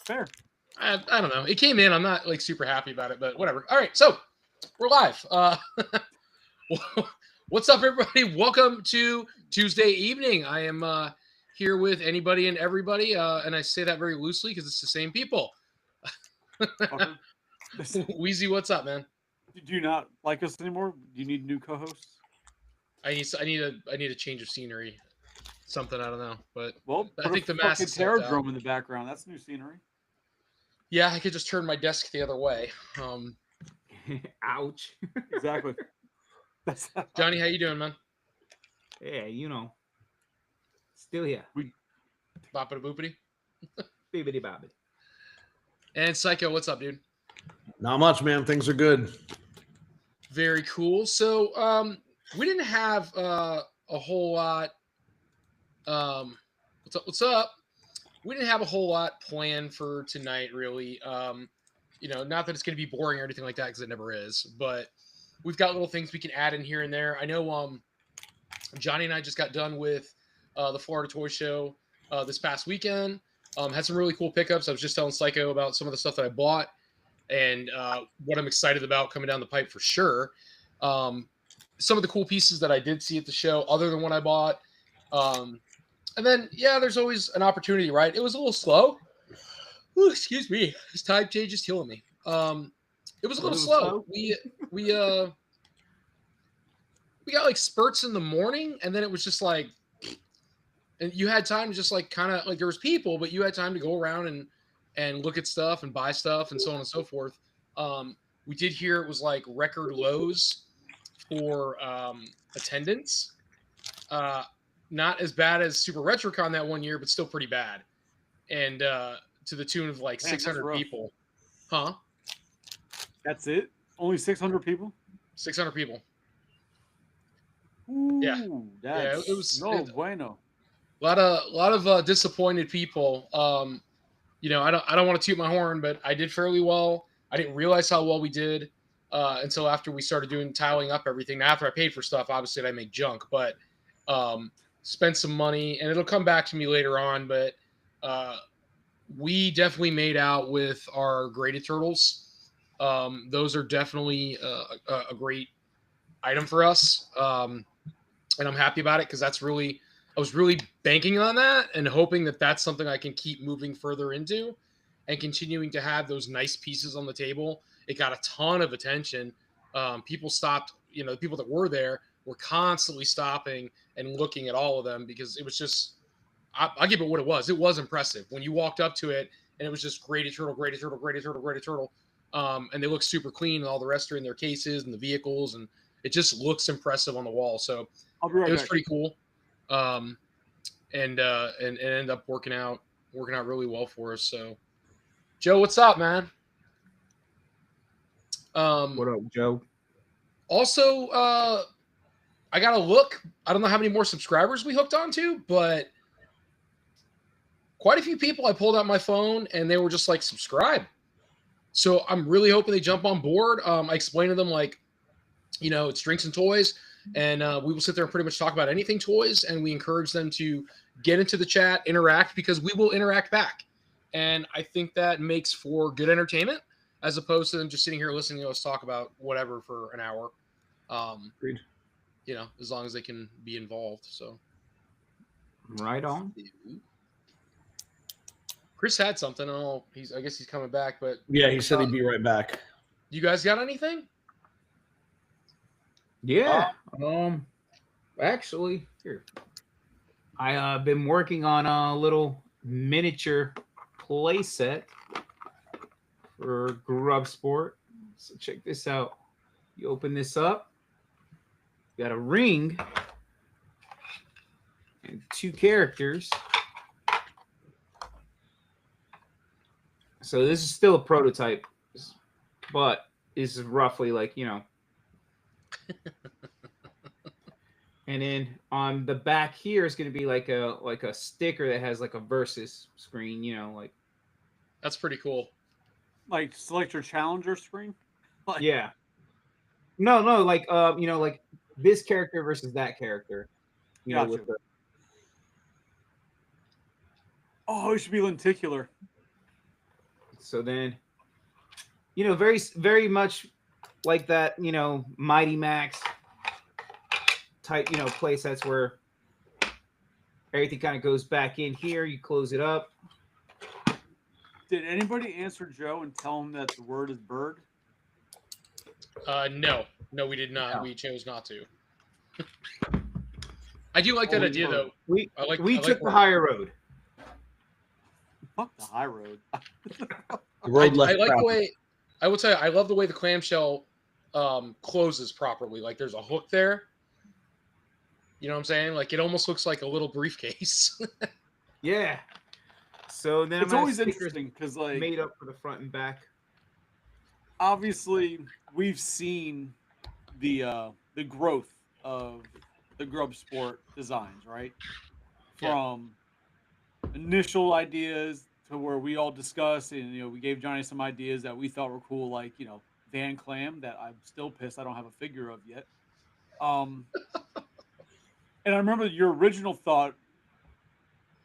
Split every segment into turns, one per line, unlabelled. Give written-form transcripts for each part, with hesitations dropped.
Fair.
I don't know. It came in. I'm not like super happy about it, but whatever. All right, so we're live. What's up, everybody? Welcome to Tuesday evening. I am here with anybody and everybody, and I say that very loosely because it's the same people. Wheezy, what's up, man?
Do you not like us anymore? Do you need new co-hosts?
I need a change of scenery. Something I don't know, but
Well,
I
put
think
a
the mask
fucking
is helped out.
Terradrome in the background. That's new scenery.
Yeah, I could just turn my desk the other way.
Ouch.
Exactly. That's
Johnny, how you doing, man?
Yeah, you know. Still here.
Boppity boopity.
Bibbidi bobbidi.
And Psycho, what's up, dude?
Not much, man. Things are good.
Very cool. So, we didn't have a whole lot. What's up? What's up? We didn't have a whole lot planned for tonight, really. Not that it's going to be boring or anything like that, because it never is. But we've got little things we can add in here and there. I know Johnny and I just got done with the Florida Toy Show this past weekend. Had some really cool pickups. I was just telling Psycho about some of the stuff that I bought and what I'm excited about coming down the pipe for sure. Some of the cool pieces that I did see at the show, other than what I bought. And then, yeah, there's always an opportunity, right? It was a little slow. Ooh, excuse me. This time change is killing me. It was a little slow. We got like spurts in the morning, and then it was just like, and you had time to just like kind of like there was people, but you had time to go around and look at stuff and buy stuff and so on and so forth. We did hear it was like record lows for attendance. Not as bad as Super RetroCon that one year, but still pretty bad. And to the tune of like 600 people. Huh?
That's it? Only 600 people?
600 people.
Ooh,
Yeah.
That's
it was
bueno.
A lot of disappointed people. I don't want to toot my horn, but I did fairly well. I didn't realize how well we did until after we started doing tiling up everything. Now, after I paid for stuff, obviously I make junk, but spent some money, and it'll come back to me later on. But we definitely made out with our graded turtles. Those are definitely a great item for us, and I'm happy about it because I was really banking on that and hoping that that's something I can keep moving further into and continuing to have those nice pieces on the table. It got a ton of attention. People stopped, the people that were there were constantly stopping and looking at all of them because it was just, I'll give it what it was. It was impressive when you walked up to it and it was just graded turtle, graded turtle, graded turtle, graded turtle. And they look super clean and all the rest are in their cases and the vehicles. And it just looks impressive on the wall. So it was pretty cool. And ended up working out really well for us. So Joe, what's up, man?
What up, Joe?
Also, I got to look. I don't know how many more subscribers we hooked onto, but quite a few people I pulled out my phone and they were just like, subscribe. So I'm really hoping they jump on board. I explained to them like, it's drinks and toys, and we will sit there and pretty much talk about anything toys, and we encourage them to get into the chat, interact, because we will interact back. And I think that makes for good entertainment as opposed to them just sitting here listening to us talk about whatever for an hour.
Agreed.
As long as they can be involved. So
right on.
Chris had something. I guess he's coming back, but
yeah, he said he'd be right back.
You guys got anything?
Yeah. Actually, here. I been working on a little miniature play set for Grub Sport. So check this out. You open this up. You got a ring and two characters. So this is still a prototype, but this is roughly like, And then on the back here is going to be like a sticker that has like a versus screen, like.
That's pretty cool.
Like select your challenger screen.
Yeah. No, like like this character versus that character.
Gotcha. Oh, it should be lenticular.
So then, very very much like that, Mighty Max type, play sets where everything kind of goes back in here. You close it up.
Did anybody answer Joe and tell him that the word is bird?
No, we did not.
No.
We chose not to. I do like that
Holy
idea,
word.
though.
We
I
took the higher road.
Fuck the high road.
The road
I
less
like the
traveled.
way. I would say I love the way the clamshell closes properly. Like there's a hook there. You know what I'm saying? Like it almost looks like a little briefcase.
Yeah. So then
It's
I'm
always interesting because, like,
made up for the front and back.
obviously we've seen the growth of the Grub Sport designs, right?
Yeah.
From initial ideas to where we all discussed, and we gave Johnny some ideas that we thought were cool, like Van Clam, that I'm still pissed I don't have a figure of yet. And I remember your original thought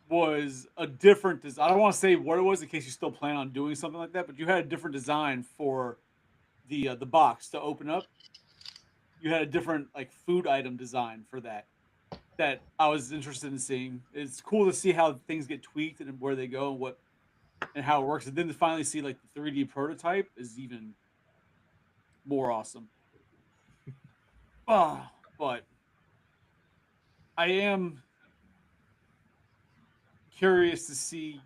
was a different design. I don't want to say what it was in case you still plan on doing something like that, but you had a different design for the box to open up. You had a different like food item design for that I was interested in seeing. It's cool to see how things get tweaked and where they go and how it works. And then to finally see like the 3D prototype is even more awesome. But I am curious to see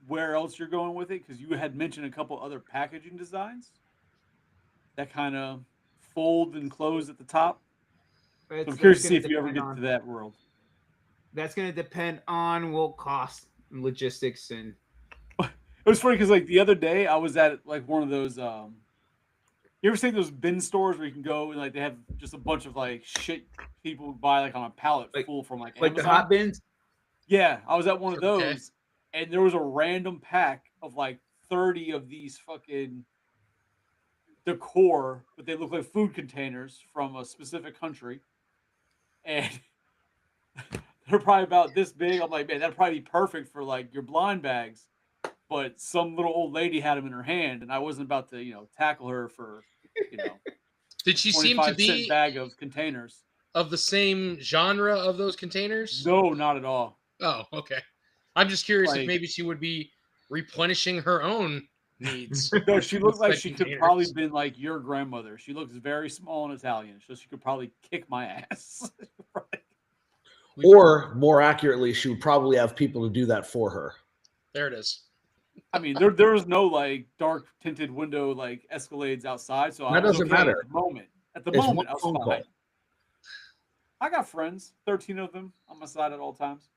where else you're going with it, because you had mentioned a couple other packaging designs that kind of fold and close at the top. So I'm curious to see if you ever get to that world.
That's going to depend on cost and logistics and.
It was funny because like the other day I was at like one of those. You ever seen those bin stores where you can go and like they have just a bunch of like shit people buy like on a pallet full from like
Like the
Amazon?
hot bins?
Yeah, I was at one of those,
Okay.
and there was a random pack of like 30 of these fucking decor, but they look like food containers from a specific country, and they're probably about this big. I'm like, man, that'd probably be perfect for like your blind bags. But some little old lady had them in her hand, and I wasn't about to, tackle her for,
Did she seem to
25-cent
be
bag of containers.
of the same genre of those containers?
No, not at all.
Oh, okay. I'm just curious if
Like-
maybe she would be replenishing her own needs.
No, she looked like she could
Containers.
probably been like your grandmother. She looks very small and Italian, so she could probably kick my ass.
Or more accurately, she would probably have people to do that for her.
There it is.
I mean, there was no like dark tinted window like Escalades outside, so I
That
was
doesn't
okay
matter.
At the moment,
It's
I
one
was
phone
fine.
call.
I got friends, 13 of them on my side at all times.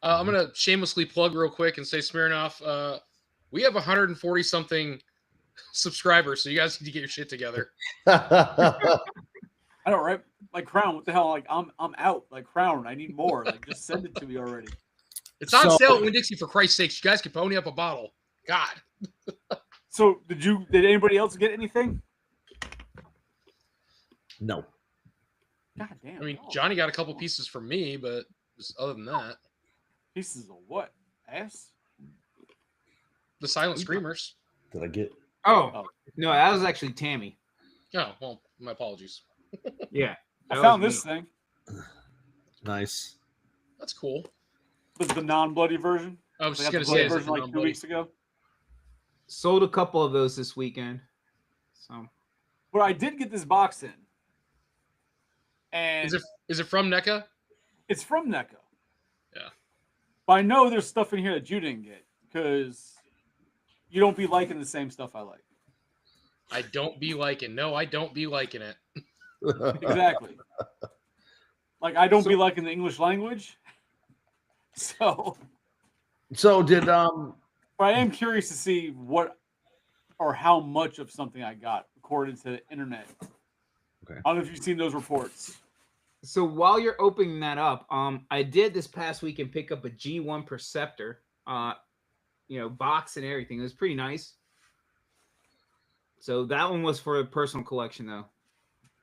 I'm going to shamelessly plug real quick and say, Smirnoff, we have 140 something subscribers, so you guys need to get your shit together.
I know, right? Like Crown, what the hell? Like I'm out. Like Crown, I need more. Like just send it to me already.
It's on
So-
sale at Winn-Dixie, for Christ's sakes. You guys can pony up a bottle. God.
So did anybody else get anything?
No.
God damn.
I mean,
no.
Johnny got a couple pieces from me, but just other than that,
Pieces of what? Ass?
the Silent Screamers.
Did I get?
Oh, no, that was actually Tammy.
Oh, well, my apologies.
Yeah.
I
that
found
was
this
me.
thing.
Nice.
That's cool.
Was the non-bloody version.
I was
They
just
got
going
the
to
bloody
say, is it
version like 2
non-bloody?
weeks ago.
Sold a couple of those this weekend. So
But I did get this box in, and
Is it from NECA?
it's from NECA.
Yeah.
But I know there's stuff in here that you didn't get because you don't be liking the same stuff I like.
I don't be liking. No, I don't be liking it.
Exactly. Like I don't be liking the English language. So,
So did
but I am curious to see what or how much of something I got according to the internet.
Okay.
I don't know if you've seen those reports.
So while you're opening that up, I did this past weekend pick up a G1 Perceptor, box and everything. It was pretty nice. So that one was for a personal collection, though.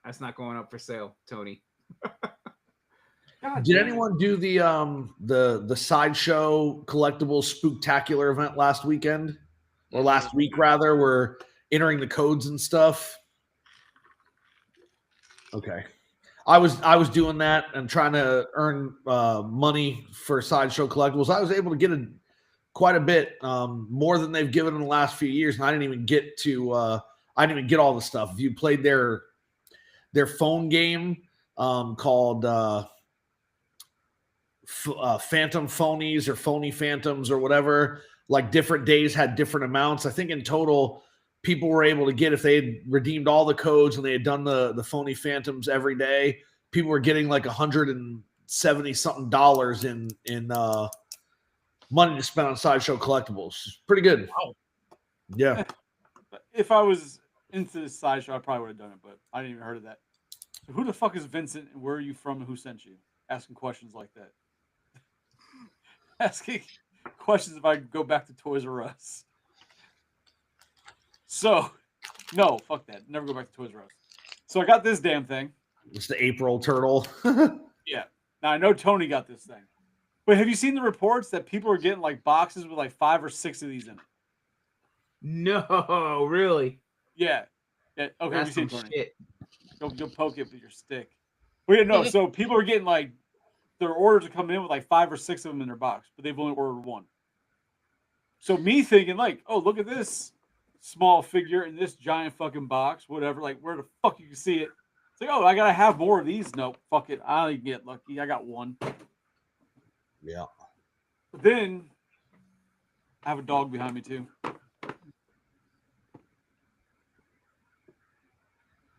That's not going up for sale, Tony.
God God
Did
damn it.
anyone do the sideshow collectibles spooktacular event last weekend or last week rather? We're entering the codes and stuff. Okay, I was doing that and trying to earn money for sideshow collectibles. I was able to get quite a bit more than they've given in the last few years, and I didn't even get to I didn't even get all the stuff. If you played their phone game called Phantom Phonies or Phony Phantoms or whatever, like different days had different amounts. I think in total, people were able to get, if they had redeemed all the codes and they had done the Phony Phantoms every day, people were getting like $170-something in money to spend on sideshow collectibles. It's pretty good.
Wow.
Yeah.
If I was into this sideshow, I probably would have done it, but I didn't even heard of that. So who the fuck is Vincent and where are you from and who sent you? Asking questions like that. Asking questions if I could go back to Toys R Us. So, no, fuck that. Never go back to Toys R Us. So I got this damn thing.
It's the April turtle.
Yeah. Now I know Tony got this thing. But have you seen the reports that people are getting like boxes with like 5 or 6 of these in it?
No, really.
Yeah. Yeah. Okay, have you
That's
seen
some
Tony?
shit.
Go poke it with your stick. Well, yeah, no. So people are getting like their orders are coming in with like 5 or 6 of them in their box, but they've only ordered one. So me thinking like, oh, look at this small figure in this giant fucking box, whatever. Like, where the fuck you can see it? It's like, oh, I gotta have more of these. Nope, fuck it. I didn't get lucky. I got one.
Yeah.
But then I have a dog behind me too.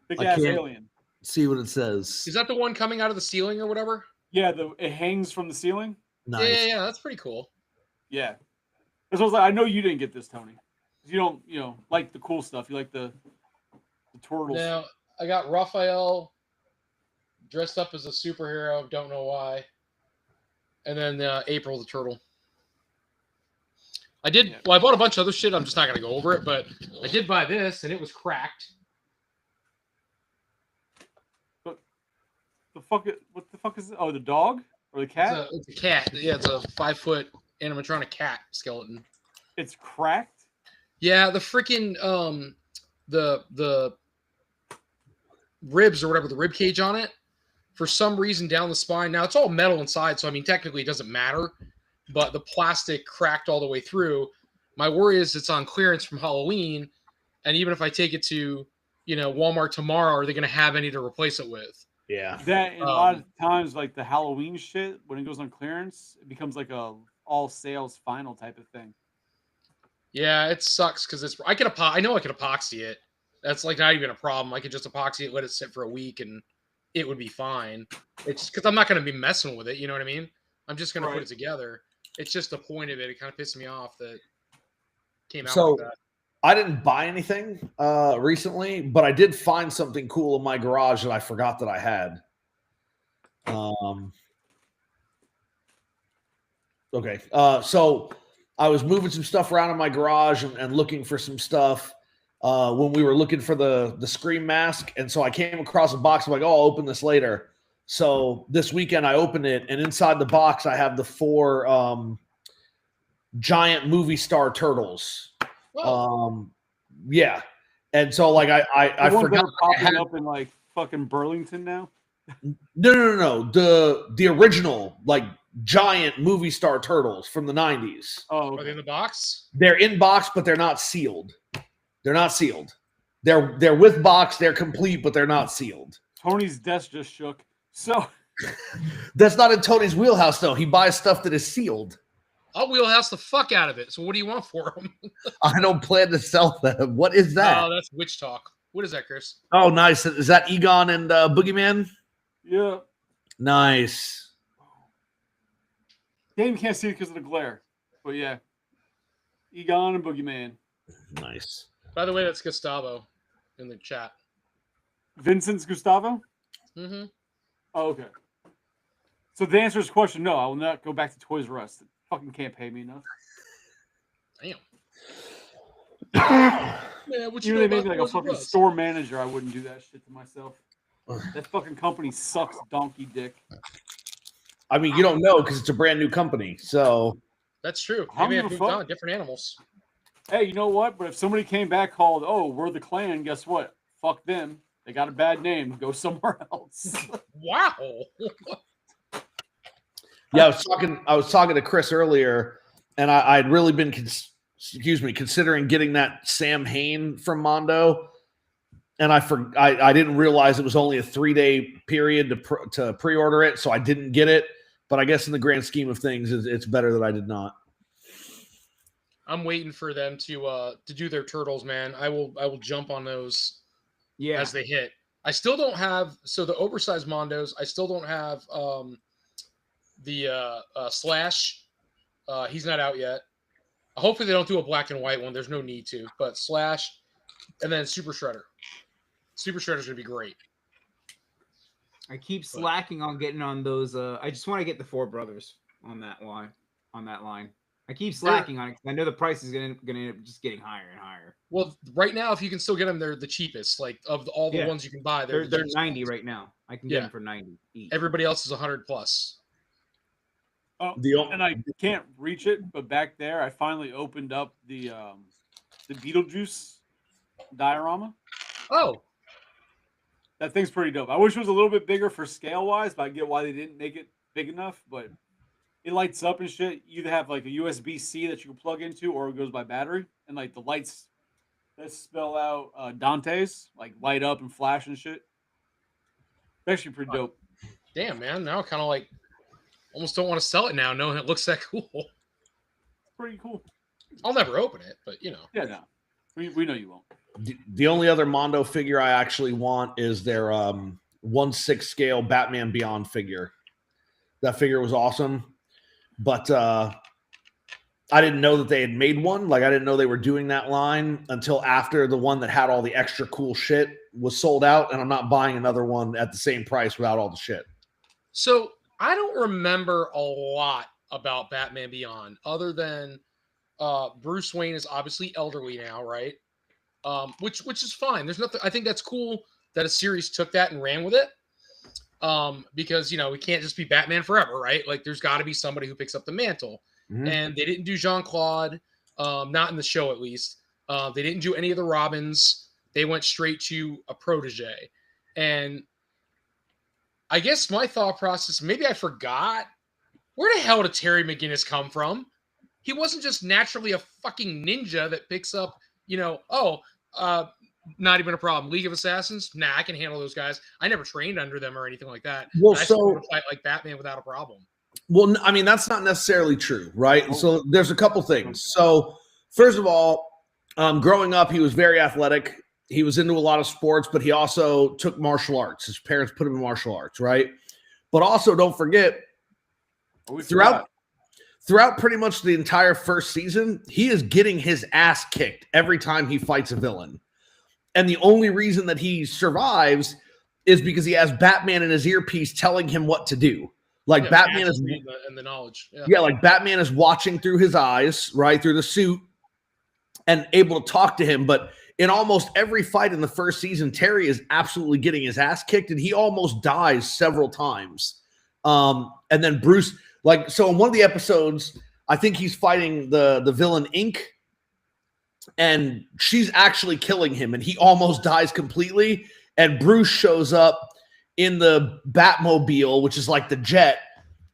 Big
I
ass
can't-
alien.
See what it says.
Is that the one coming out of the ceiling or whatever?
Yeah, it hangs from the ceiling.
Nice.
Yeah, that's pretty cool.
Yeah. Because I was like, I know you didn't get this, Tony. You don't, like the cool stuff. You like the turtles.
Now, I got Raphael dressed up as a superhero, don't know why. And then April the turtle. I bought a bunch of other shit. I'm just not going to go over it, but I did buy this, and it was cracked.
What the fuck is it? Oh, the dog or the cat?
It's a cat. Yeah, it's a 5-foot animatronic cat skeleton.
It's cracked.
Yeah, the freaking the ribs or whatever, the rib cage on it, for some reason down the spine. Now it's all metal inside, so I mean technically it doesn't matter, but the plastic cracked all the way through. My worry is it's on clearance from Halloween, and even if I take it to Walmart tomorrow, are they going to have any to replace it with?
Yeah.
That and a lot of times, like the Halloween shit, when it goes on clearance, it becomes like a all sales final type of thing.
Yeah, it sucks because I know I could epoxy it. That's like not even a problem. I could just epoxy it, let it sit for a week, and it would be fine. It's because I'm not going to be messing with it. You know what I mean? I'm just going to put it together. It's just the point of it. It kind of pissed me off that it came out like that.
I didn't buy anything recently, but I did find something cool in my garage that I forgot that I had. Okay. So I was moving some stuff around in my garage and looking for some stuff when we were looking for the Scream mask. And so I came across a box. I'm like, oh, I'll open this later. So this weekend I opened it, and inside the box I have the 4 giant movie star turtles. Yeah. And so like I forgot
popping up in like fucking Burlington now.
No. The original like giant movie star turtles from the 90s.
Oh,
Are they in the box?
They're in box, but they're not sealed. They're not sealed. They're with box. They're complete, but they're not sealed.
Tony's desk just shook. So
that's not in Tony's wheelhouse, though. He buys stuff that is sealed.
I'll wheelhouse the fuck out of it. So what do you want for them?
I don't plan to sell them. What is that?
Oh, that's witch talk. What is that, Chris?
Oh, nice. Is that Egon and Boogeyman?
yeah,
Nice.
Dave can't see it because of the glare, but yeah, Egon and Boogeyman.
Nice.
By the way, that's Gustavo in the chat.
Vincent's Gustavo.
Mm-hmm.
Oh, okay. So the answer to this question, no, I will not go back to Toys R Us. They fucking can't pay me enough.
Damn. Man, what
Even
you know
if they made
about
me like a
Toys R
fucking
Us?
store manager, I wouldn't do that shit to myself. That fucking company sucks, donkey dick.
I mean, you don't know because it's a brand new company. So
That's true.
I don't
Maybe
give
I've
a
moved
fuck.
on. Different animals.
Hey, you know what? But if somebody came back called, oh, we're the Clan, guess what? Fuck them. They got a bad name. Go somewhere else.
Wow.
yeah, I was talking to Chris earlier, and I'd really been considering getting that Sam Hain from Mondo, and I didn't realize it was only a 3-day period to pre-order it, so I didn't get it. But I guess in the grand scheme of things, it's better that I did not.
I'm waiting for them to do their turtles, man. I will jump on those
Yeah.
as they hit. I still don't have the oversized Mondos. I still don't have the Slash. He's not out yet. Hopefully they don't do a black and white one. There's no need to. But Slash, and then Super Shredder. Super Shredder's gonna be great.
I keep slacking on getting on those. I just want to get the Four Brothers on that line. I keep slacking on it because I know the price is gonna end up just getting higher and higher.
Well, right now, if you can still get them, they're the cheapest. Like of all the ones you can buy,
They're
the cheapest
90
ones.
right now. I can get them for 90 each.
Everybody else is 100 plus.
Oh, and I can't reach it, but back there, I finally opened up the Beetlejuice diorama.
Oh,
that thing's pretty dope. I wish it was a little bit bigger for scale wise, but I get why they didn't make it big enough. But it lights up and shit. You either have like a USB-C that you can plug into, or it goes by battery, and like the lights that spell out Dante's like light up and flash and shit. It's actually pretty dope.
Damn, man! Now I kind of like almost don't want to sell it now, knowing it looks that cool.
Pretty cool.
I'll never open it, but you know.
Yeah, no, we know you won't.
The only other Mondo figure I actually want is their 1/6 scale Batman Beyond figure. That figure was awesome, but I didn't know that they had made one. Like I didn't know they were doing that line until after the one that had all the extra cool shit was sold out, and I'm not buying another one at the same price without all the shit.
So I don't remember a lot about Batman Beyond other than Bruce Wayne is obviously elderly now, right? Which is fine. There's nothing. I think that's cool that a series took that and ran with it. Because we can't just be Batman forever, right? Like there's got to be somebody who picks up the mantle. Mm-hmm. And they didn't do Jean-Claude, not in the show at least. They didn't do any of the Robins. They went straight to a protege. And I guess my thought process, maybe I forgot, where the hell did Terry McGinnis come from? He wasn't just naturally a fucking ninja that picks up, not even a problem. League of Assassins? Nah, I can handle those guys. I never trained under them or anything like that.
Well,
I still fight like Batman without a problem.
Well, I mean, that's not necessarily true, right? Oh. So there's a couple things. So first of all, growing up, he was very athletic. He was into a lot of sports, but he also took martial arts. His parents put him in martial arts, right? But also, don't forget, throughout pretty much the entire first season, he is getting his ass kicked every time he fights a villain. And the only reason that he survives is because he has Batman in his earpiece telling him what to do. Like Batman is
and the knowledge.
Yeah, like Batman is watching through his eyes, right, through the suit, and able to talk to him. But in almost every fight in the first season, Terry is absolutely getting his ass kicked, and he almost dies several times. And then Bruce, so in one of the episodes, I think he's fighting the villain Ink, and she's actually killing him, and he almost dies completely. And Bruce shows up in the Batmobile, which is like the jet,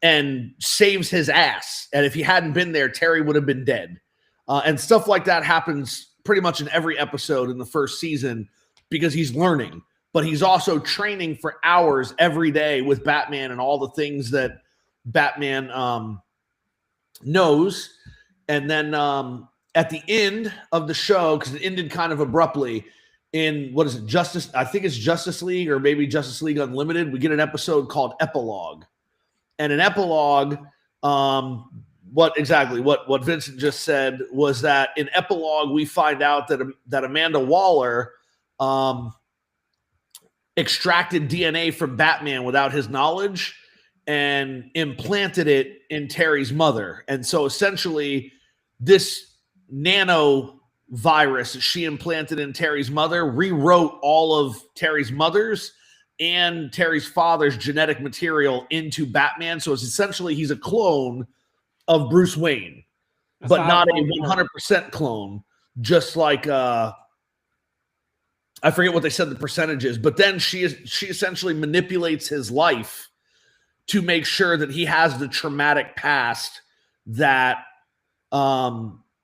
and saves his ass. And if he hadn't been there, Terry would have been dead. And stuff like that happens pretty much in every episode in the first season because he's learning. But he's also training for hours every day with Batman and all the things that Batman knows. And then at the end of the show, because it ended kind of abruptly, in what is it, I think it's Justice League or maybe Justice League Unlimited, we get an episode called Epilogue. And an epilogue, what Vincent just said was that in Epilogue, we find out that Amanda Waller extracted DNA from Batman without his knowledge and implanted it in Terry's mother. And so essentially this nano virus she implanted in Terry's mother rewrote all of Terry's mother's and Terry's father's genetic material into Batman. So it's essentially he's a clone of Bruce Wayne,
That's
but
how
not a
clones work.
100% clone, just like I forget what they said the percentage is, but then she essentially manipulates his life to make sure that he has the traumatic past that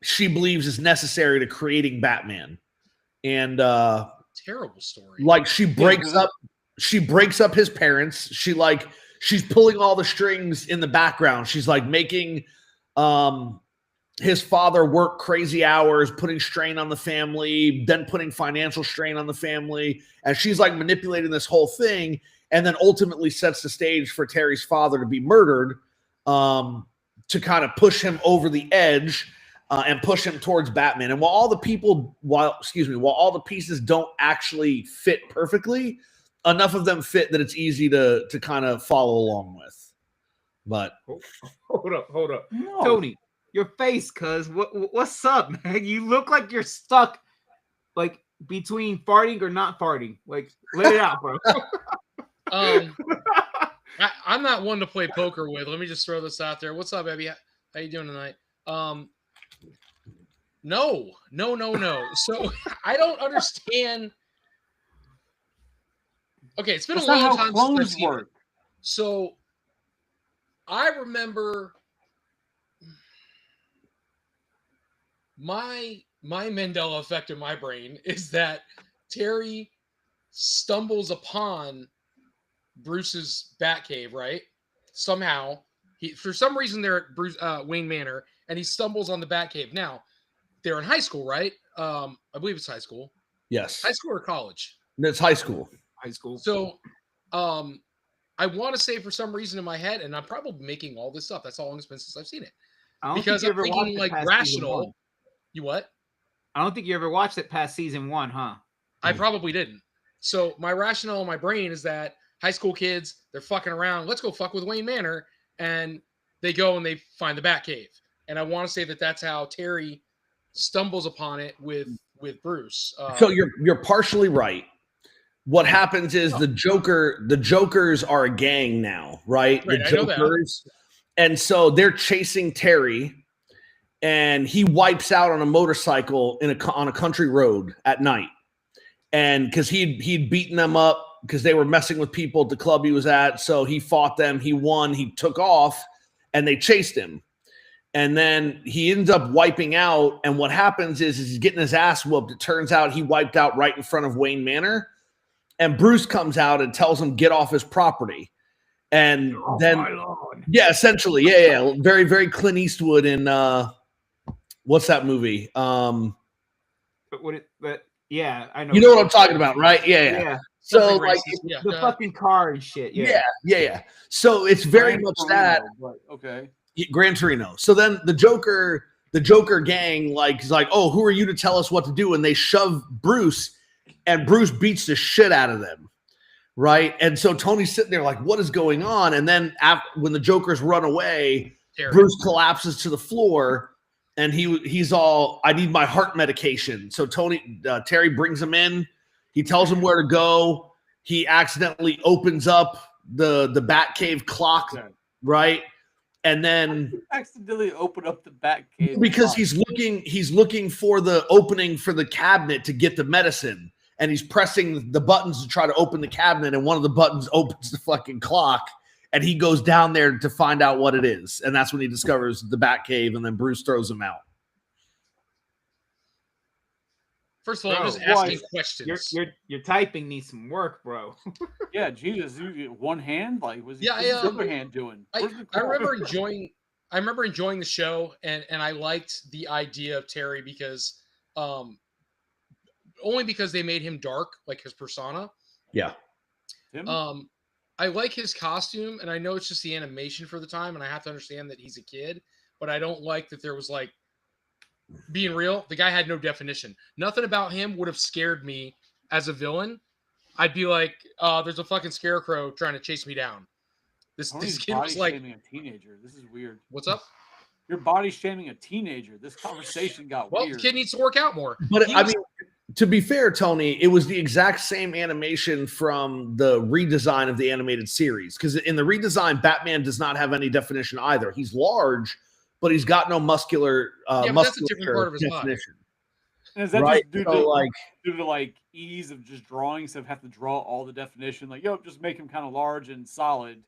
she believes is necessary to creating Batman. And
Terrible story.
like she breaks up his parents. She's pulling all the strings in the background. She's like making his father work crazy hours, putting strain on the family, then putting financial strain on the family. And she's like manipulating this whole thing, and then ultimately sets the stage for Terry's father to be murdered, to kind of push him over the edge and push him towards Batman. And while all the pieces don't actually fit perfectly, enough of them fit that it's easy to kind of follow along with. But
Hold up.
No.
Tony, your face, cuz what's up, man? You look like you're stuck like between farting or not farting. Like, let it out, bro.
I'm not one to play poker with. Let me just throw this out there. What's up, baby? How you doing tonight? No. So I don't understand. Okay, it's been
That's
a long
not how
time since I've
clones
seen it.
work.
So I remember my Mandela effect in my brain is that Terry stumbles upon Bruce's Batcave, right? Somehow, for some reason they're at Wayne Manor, and he stumbles on the Batcave. Now, they're in high school, right? I believe it's high school.
yes,
High school or college?
it's high school.
High school.
So, I want to say for some reason in my head, and I'm probably making all this up. That's how long it's been since I've seen it.
I don't
Because
think you
I'm
ever
thinking
watched it
like
past season
rational.
one.
You what?
I don't think you ever watched it past season 1, huh?
I probably didn't. So my rationale in my brain is that high school kids, they're fucking around. Let's go fuck with Wayne Manor. And they go and they find the Batcave. And I want to say that that's how Terry stumbles upon it with Bruce.
So you're partially right. What happens is the Jokers are a gang now, right?
Right,
The
I know that.
Jokers. And so they're chasing Terry, and he wipes out on a motorcycle on a country road at night. And because he'd beaten them up because they were messing with people at the club he was at. So he fought them, he won, he took off, and they chased him. And then he ends up wiping out. And what happens is he's getting his ass whooped. It turns out he wiped out right in front of Wayne Manor. And Bruce comes out and tells him, get off his property. And then, yeah, essentially, yeah. Very, very Clint Eastwood in, what's that movie?
Yeah, I know.
You know what I'm talking about, right? Yeah. So,
Something
like,
racist. Yeah,
the fucking car and shit.
yeah. So it's very
Gran
much
Torino,
that.
but okay.
Gran Torino. So then the Joker gang is like, oh, who are you to tell us what to do? And they shove Bruce, and Bruce beats the shit out of them, right? And so Tony's sitting there like, what is going on? And then when the Jokers run away,
Terry.
Bruce collapses to the floor, and he's all, I need my heart medication. So Terry brings him in. He tells him where to go. He accidentally opens up the Batcave clock, right? And then
Accidentally open up the Batcave
because
clock.
he's looking for the opening for the cabinet to get the medicine, and he's pressing the buttons to try to open the cabinet, and one of the buttons opens the fucking clock, and he goes down there to find out what it is, and that's when he discovers the Batcave, and then Bruce throws him out.
First of all, I'm
Bro,
just asking questions.
Your typing needs some work, bro.
Yeah, Jesus, you get one hand. Like, what's
Yeah,
his other hand doing?
I
Where's the claw?
remember enjoying the show, and I liked the idea of Terry because only because they made him dark, like his persona.
Yeah.
Tim?
I like his costume, and I know it's just the animation for the time, and I have to understand that he's a kid, but I don't like that there was like, being real, the guy had no definition. Nothing about him would have scared me as a villain. I'd be like, there's a fucking scarecrow trying to chase me down. This kid was like,
shaming a teenager. This is weird.
what's up?
You're body shaming a teenager. This conversation got
Well,
weird.
the kid needs to work out more.
But
He
I
was-
mean, to be fair, Tony, it was the exact same animation from the redesign of the animated series. Because in the redesign, Batman does not have any definition either. He's large, but he's got no muscular
Yeah, but that's a different part of his body.
definition.
And is that
Right?
just
So,
due to like ease of just drawing, so have to draw all the definition? Like, yo, just make him kind of large and solid.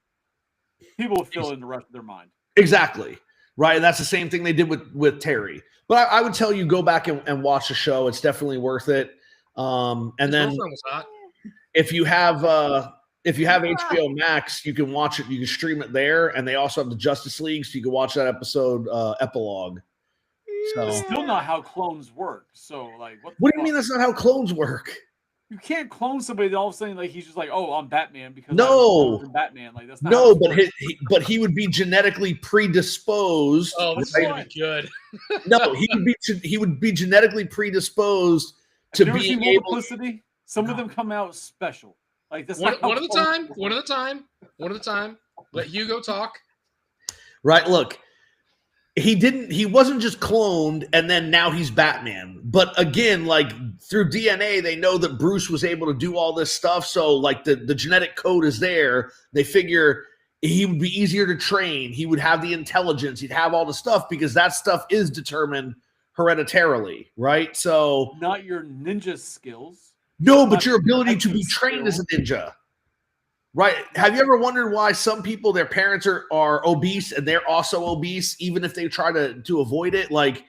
People will fill in the rest of their mind.
exactly. Right. And that's the same thing they did with Terry. But I would tell you, go back and watch the show. It's definitely worth it. And
His
then
girlfriend was hot.
if you have HBO Max, you can watch it. You can stream it there, and they also have the Justice League, so you can watch that episode epilogue. So,
Still not how clones work. So, like,
what do you mean that's not how clones work?
You can't clone somebody that all of a sudden, like, he's just like, oh, I'm Batman because
No.
I'm Batman. Like, that's not
No,
how
but
this works.
he would be genetically predisposed.
Oh, this is
Right.
gonna be good.
No, he would be genetically predisposed to
Have you ever
being
seen
able.
Multiplicity? Some of them come out special. Like that's
One
not how
at a
clones
time.
work.
One at a time. One at a time. Let Hugo talk.
Right. Look, he wasn't just cloned and then now he's Batman. But again, like through DNA, they know that Bruce was able to do all this stuff. So like the genetic code is there. They figure he would be easier to train. He would have the intelligence. He'd have all the stuff because that stuff is determined hereditarily. Right. So
Not your ninja skills.
no, but
Not
your ability to
active
be trained as a
skill.
ninja. Right. Have you ever wondered why some people, their parents are obese and they're also obese, even if they try to avoid it? Like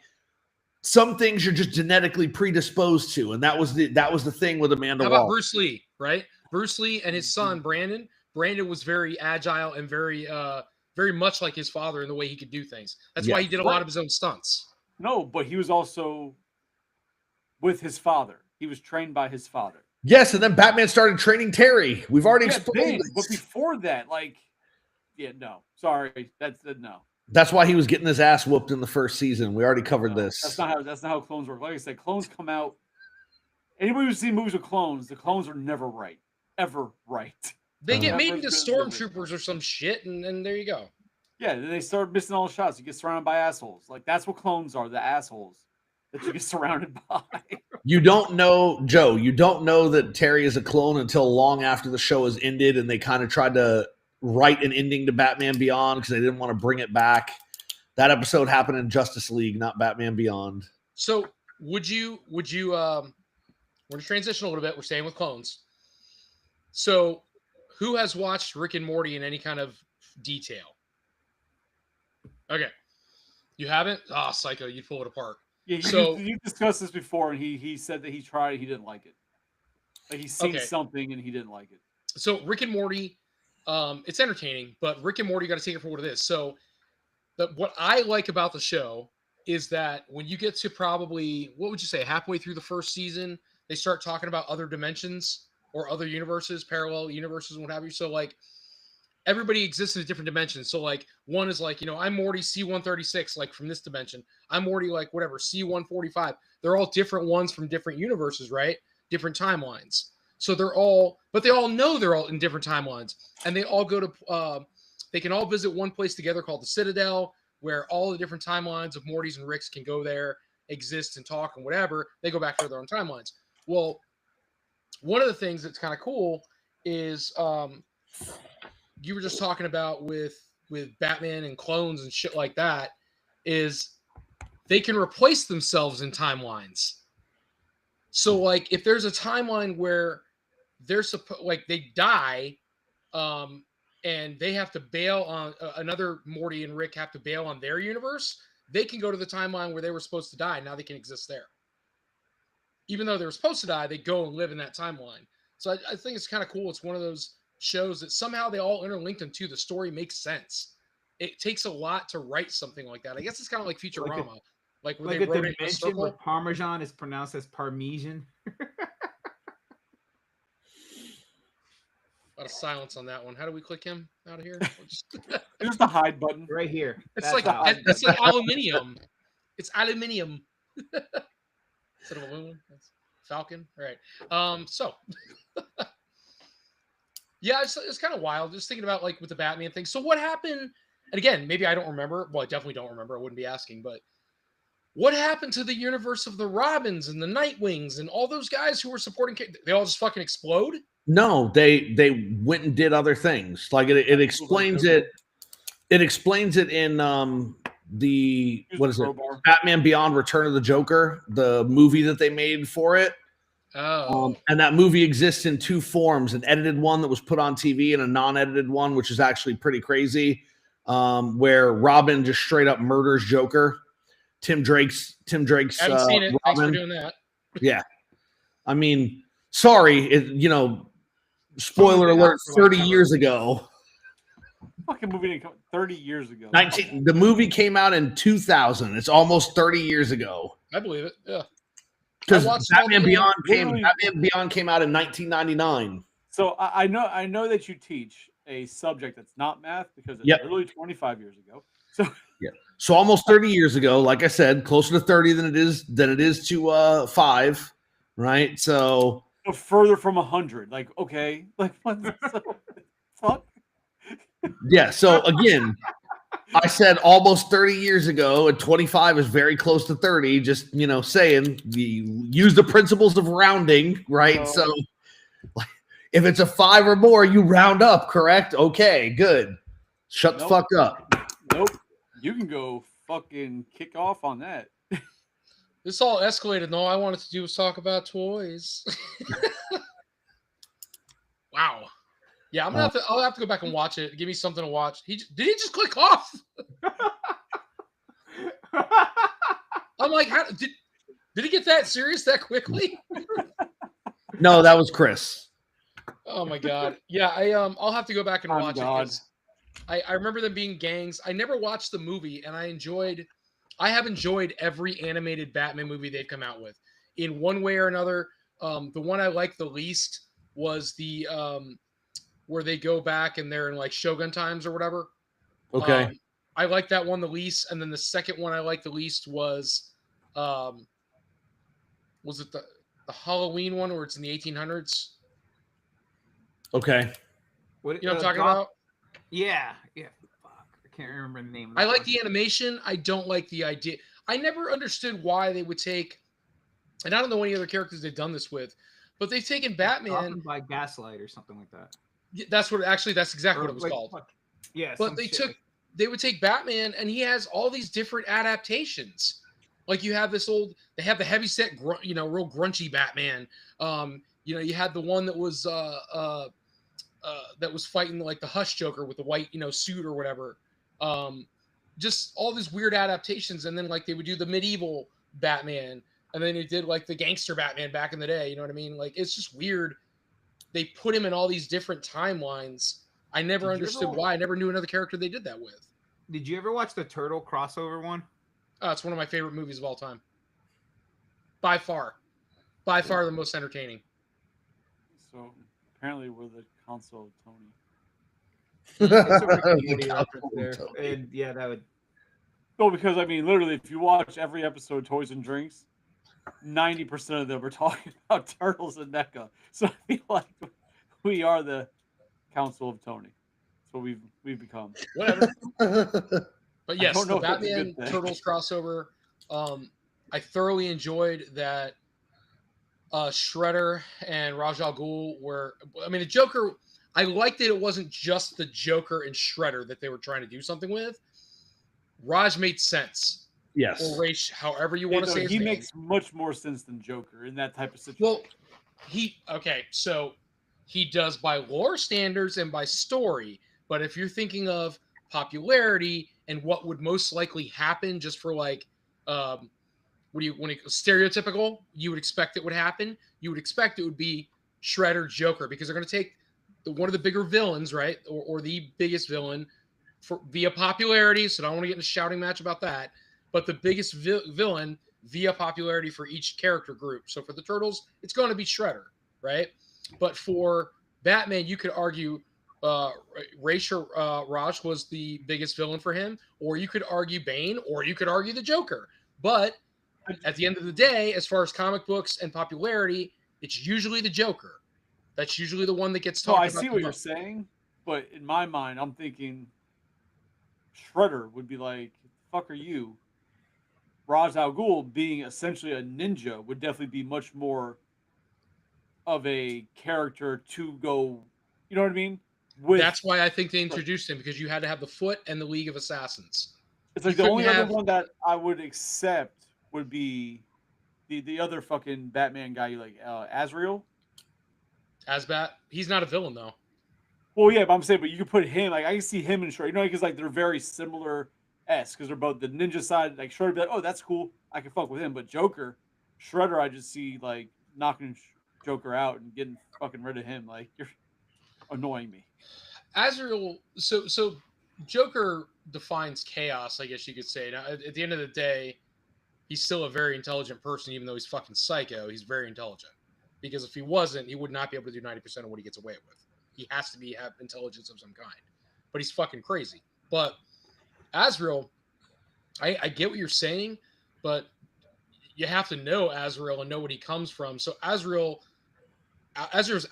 some things you're just genetically predisposed to. And that was the thing with Amanda
How about
Waller.
Bruce Lee? Right, Bruce Lee and his son Brandon. Brandon was very agile and very much like his father in the way he could do things. That's why he did a lot of his own stunts.
No, but he was also with his father. He was trained by his father.
Yes, and then Batman started training Terry. We've already
Yeah,
explained
but
this.
before that, like, yeah, no, sorry, that's no.
That's why he was getting his ass whooped in the first season. We already covered
No,
this.
That's not how clones work. Like I said, clones come out. Anybody who's seen movies with clones, the clones are never right, ever right.
They get made
Never
into
good movie.
stormtroopers or some shit, and there you go.
Yeah, then they start missing all the shots. You get surrounded by assholes. Like that's what clones are, the assholes that you get surrounded by.
You don't know, Joe, you don't know that Terry is a clone until long after the show has ended and they kind of tried to write an ending to Batman Beyond because they didn't want to bring it back. That episode happened in Justice League, not Batman Beyond.
So would you we're gonna transition a little bit. We're staying with clones. So who has watched Rick and Morty in any kind of detail? Okay. You haven't? Ah, psycho, you'd pull it apart.
Yeah,
So-
you discussed this before, and he said that he tried, he didn't like it. Like he's seen
Okay.
something and he didn't like it.
So Rick and Morty, it's entertaining, but Rick and Morty got to take it for what it is. So what I like about the show is that when you get to probably, what would you say, halfway through the first season, they start talking about other dimensions or other universes, parallel universes, and what have you. So like everybody exists in a different dimension. So like one is like, I'm Morty C-136, like from this dimension. I'm Morty like whatever, C-145. They're all different ones from different universes, right? Different timelines. So they all know they're all in different timelines. And they all go to, they can all visit one place together called the Citadel, where all the different timelines of Morty's and Rick's can go there, exist and talk and whatever. They go back to their own timelines. Well, one of the things that's kind of cool is you were just talking about with Batman and clones and shit like that, is they can replace themselves in timelines. So like if there's a timeline where they're like they die, and they have to bail on another Morty and Rick have to bail on their universe, they can go to the timeline where they were supposed to die. Now they can exist there. Even though they were supposed to die, they go and live in that timeline. So I think it's kind of cool. It's one of those shows that somehow they all interlinked into the story makes sense. It takes a lot to write something like that. I guess it's kind of like Futurama. Like where
Like
they
a
wrote it in a
dimension where
circle.
Parmesan is pronounced as Parmesan.
A lot of silence on that one. How do we click him out of here?
There's the hide button.
Right here.
It's
That's
like
how-
it's like aluminium. It's aluminium. Instead of aluminum. That's Falcon. All right. So yeah, it's kind of wild. Just thinking about like with the Batman thing. So what happened? And again, maybe I don't remember. Well, I definitely don't remember. I wouldn't be asking, but What happened to the universe of the Robins and the Nightwings and all those guys who were supporting? They all just fucking explode.
No, they went and did other things. Like it explains it. It explains it in the what is it? Batman Beyond: Return of the Joker, the movie that they made for it.
Oh,
And that movie exists in two forms: an edited one that was put on TV and a non-edited one, which is actually pretty crazy. Where Robin just straight up murders Joker. Tim Drake's.
I haven't seen it.
Robin.
Thanks for doing that.
Yeah, I mean, sorry, spoiler alert, 30 years ago.
Fucking movie didn't come 30 years ago.
The movie came out in 2000. It's almost 30 years ago.
I believe it. Yeah.
Because Batman Beyond came out in 1999.
So I know that you teach a subject that's not math because it's literally 25 years ago. So
yeah. So almost 30 years ago, like I said, closer to 30 than it is to 5, right? So
further from 100. Like, okay, like what the fuck?
Yeah. So again, I said almost 30 years ago, and 25 is very close to 30. Just saying, you use the principles of rounding, right? So, like, if it's a 5 or more, you round up, correct? Okay, good. Shut the fuck up.
Nope. You can go fucking kick off on that.
This all escalated. No, all I wanted to do was talk about toys. Wow. Yeah, I'll have to go back and watch it. Give me something to watch. Did he just click off? I'm like, did he get that serious that quickly?
No, that was Chris.
Oh my god. Yeah, I'll have to go back and watch it. I remember them being gangs. I never watched the movie, and I have enjoyed every animated Batman movie they've come out with in one way or another. The one I liked the least was the where they go back and they're in like Shogun times or whatever.
Okay.
I like that one the least, and then the second one I liked the least was it the Halloween one where it's in the 1800s?
Okay.
What I'm talking about?
Yeah. Fuck, I can't remember the name.
I like the animation. I don't like the idea. I never understood why they would take, and I don't know any other characters they've done this with, but they've taken Batman
by Gaslight or something like that.
That's exactly what it was called.
Yeah,
but they would take Batman, and he has all these different adaptations. Like you have they have the heavyset, real grunchy Batman. You had the one that was fighting like the Hush Joker with the white, suit or whatever. Just all these weird adaptations, and then like they would do the medieval Batman, and then they did like the gangster Batman back in the day. You know what I mean? Like it's just weird. They put him in all these different timelines. I never understood why. I never knew another character they did that with.
Did you ever watch the Turtle crossover one?
Oh, it's one of my favorite movies of all time. By far the most entertaining.
So apparently we're the console of Tony.
And yeah, that would.
No, because I mean, literally, if you watch every episode of Toys and Drinks, 90% of them are talking about Turtles and NECA. So I feel like we are the Council of Tony. That's what we've become.
Whatever. But yes, the Batman Turtles crossover. I thoroughly enjoyed that. Shredder and Ra's al Ghul were. I mean, the Joker. I liked that it wasn't just the Joker and Shredder that they were trying to do something with. Raj made sense.
Yes.
Or Ra's, however you want to say his
name.
He
makes much more sense than Joker in that type of situation.
Well, so he does by lore standards and by story. But if you're thinking of popularity and what would most likely happen just for like, stereotypical, you would expect it would happen. You would expect it would be Shredder, Joker, because they're going to take one of the bigger villains, right? Or the biggest villain via popularity. So I don't want to get in a shouting match about that. But the biggest villain via popularity for each character group. So for the Turtles, it's going to be Shredder, right? But for Batman, you could argue Raj was the biggest villain for him, or you could argue Bane, or you could argue the Joker. But at the end of the day, as far as comic books and popularity, it's usually the Joker. That's usually the one that gets talked about.
I see what you're saying, but in my mind, I'm thinking Shredder would be like, "Fuck are you?" Ra's al Ghul being essentially a ninja would definitely be much more of a character to go. You know what I mean? With
That's why I think they introduced him, because you had to have the Foot and the League of Assassins.
it's
You
like the
couldn't
only other
have
one that I would accept would be the other fucking Batman guy you like, Azrael.
Asbat. He's not a villain though.
Well, yeah, but I'm saying, but you could put him like I can see him and Shredder, you know, because like they're very similar because they're both the ninja side. Like Shredder, be like, oh, that's cool, I can fuck with him. But Joker, Shredder, I just see like knocking Joker out and getting fucking rid of him. Like you're annoying me.
Azrael. So Joker defines chaos, I guess you could say. Now, at the end of the day, he's still a very intelligent person, even though he's fucking psycho. He's very intelligent, because if he wasn't, he would not be able to do 90% of what he gets away with. He has to have intelligence of some kind, but he's fucking crazy. But Azrael, I get what you're saying, but you have to know Azrael and know what he comes from. So Azrael's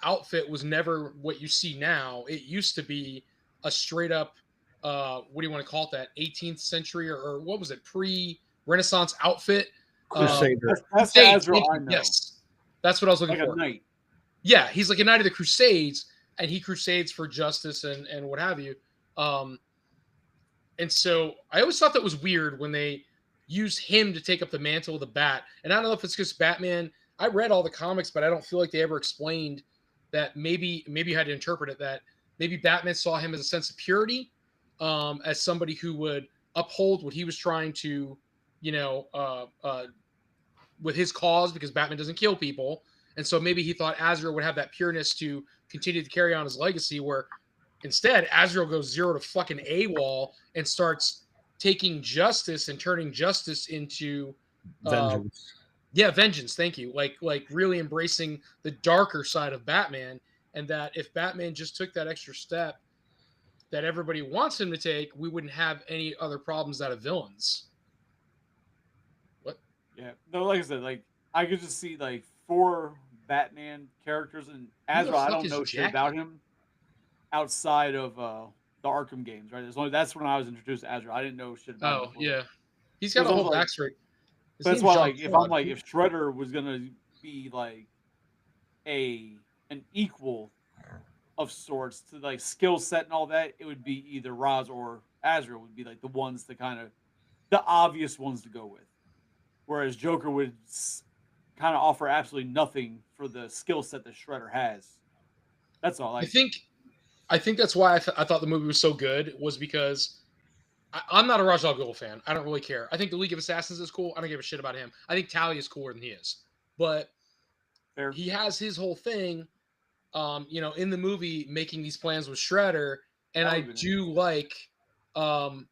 outfit was never what you see now. It used to be a straight up, what do you want to call it? That 18th century or what was it? Pre-Renaissance outfit.
Crusader.
That's the Azrael I know.
Yes, that's what I was looking
Like
for.
a knight.
Yeah, he's like a knight of the Crusades, and he crusades for justice and what have you. And so I always thought that was weird when they used him to take up the mantle of the Bat. And I don't know if it's because Batman. I read all the comics, but I don't feel like they ever explained that. Maybe you had to interpret it that maybe Batman saw him as a sense of purity, as somebody who would uphold what he was trying to, with his cause, because Batman doesn't kill people. And so maybe he thought Azrael would have that pureness to continue to carry on his legacy, where instead Azrael goes zero to fucking AWOL and starts taking justice and turning justice into
Vengeance.
Vengeance. Thank you. Like really embracing the darker side of Batman. And that if Batman just took that extra step that everybody wants him to take, we wouldn't have any other problems out of villains. What?
Yeah. No, like I said, like I could just see like 4 Batman characters, and Azrael, I
fuck
don't
is
know shit
Jackie?
about him outside of the Arkham games, right? That's when I was introduced to Azrael. I didn't know shit about him.
Oh,
before.
yeah. He's got a
It was
whole
also, like,
backstory. His
But that's
name's
why,
Jean
like, if
Claude.
I'm like, if Shredder was gonna be like an equal of sorts to like skill set and all that, it would be either Ra's or Azrael would be like the ones to kind of the obvious ones to go with, whereas Joker would kind of offer absolutely nothing for the skill set that Shredder has. That's all.
I think that's why I thought the movie was so good, was because I'm not a Ra's al Ghul fan. I don't really care. I think the League of Assassins is cool. I don't give a shit about him. I think Talia is cooler than he is. But
Fair.
he has his whole thing, in the movie, making these plans with Shredder. And I do like, well,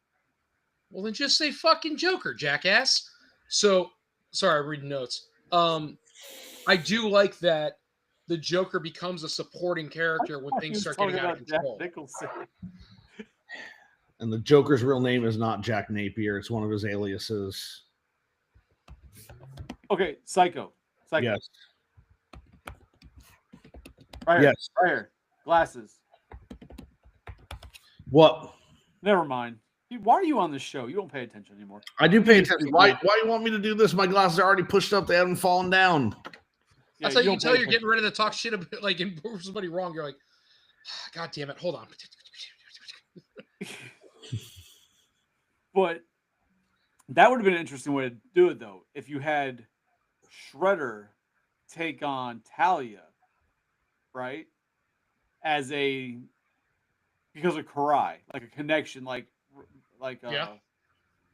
then just say fucking Joker, jackass. So, sorry, I'm reading notes. I do like that the Joker becomes a supporting character when things start getting out of control.
Jack Nicholson.
And the Joker's real name is not Jack Napier. It's one of his aliases.
Okay, Psycho.
Yes.
Right here.
Yes.
Right here. Glasses.
What?
Never mind. Dude, why are you on this show? You don't pay attention anymore.
I do pay attention. Why do you want me to do this? My glasses are already pushed up. They haven't fallen down.
Yeah,
That's how you can
don't
tell
pay
you're getting ready to talk shit about, like, and prove somebody wrong. You're like, God damn it, hold on.
But that would have been an interesting way to do it, though. If you had Shredder take on Talia, right? Because of Karai, like a connection, like
Yeah.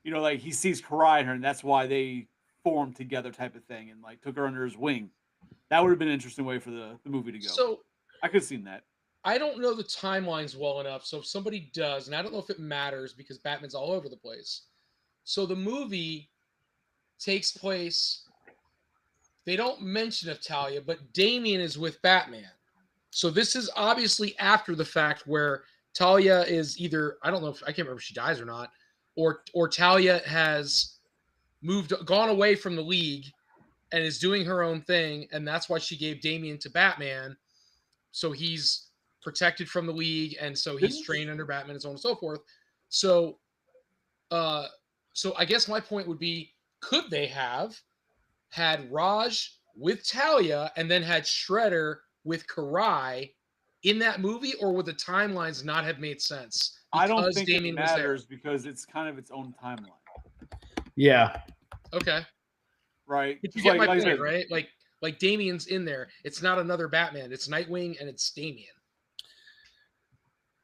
like he sees Karai in her, and that's why they formed together, type of thing, and like took her under his wing. That would have been an interesting way for the movie to go.
So
I could have seen that.
I don't know the timelines well enough. So if somebody does, and I don't know if it matters because Batman's all over the place. So the movie takes place, they don't mention of Talia, but Damian is with Batman. So this is obviously after the fact, where Talia is either, I can't remember if she dies or not, or Talia has gone away from the League and is doing her own thing, and that's why she gave Damian to Batman. So he's protected from the League, and so he's trained under Batman and so on and so forth. So I guess my point would be, could they have had Raj with Talia and then had Shredder with Karai in that movie, or would the timelines not have made sense?
I don't
Because
think
Damien
it
was there.
matters because it's kind of its own timeline,
Yeah.
Okay.
right?
But you
Just
get my
I
point,
said,
right? Like Damien's in there. It's not another Batman. It's Nightwing and it's Damien.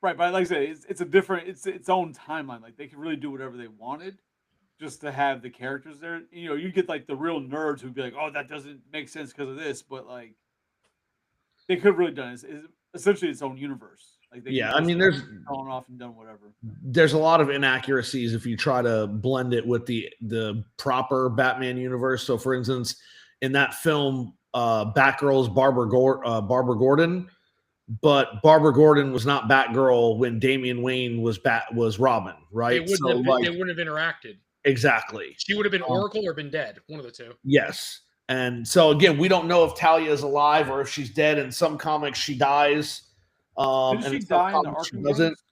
right? But like I said, it's a different, it's its own timeline. Like they could really do whatever they wanted, just to have the characters there. You know, you get like the real nerds who'd be like, "Oh, that doesn't make sense because of this," but like they could have really done it. It's essentially its own universe. Like they
Yeah,
could
I mean,
just gone off and done whatever.
there's a lot of inaccuracies if you try to blend it with the proper Batman universe. So, for instance, in that film, Batgirl's Barbara Gordon, but Barbara Gordon was not Batgirl when Damian Wayne was Robin, right?
They wouldn't have interacted.
Exactly.
She would have been Oracle or been dead. One of the two.
Yes. And so again, we don't know if Talia is alive or if she's dead. In some comics, she dies.
Did she die in the
comics, she
Arkham
doesn't.
games?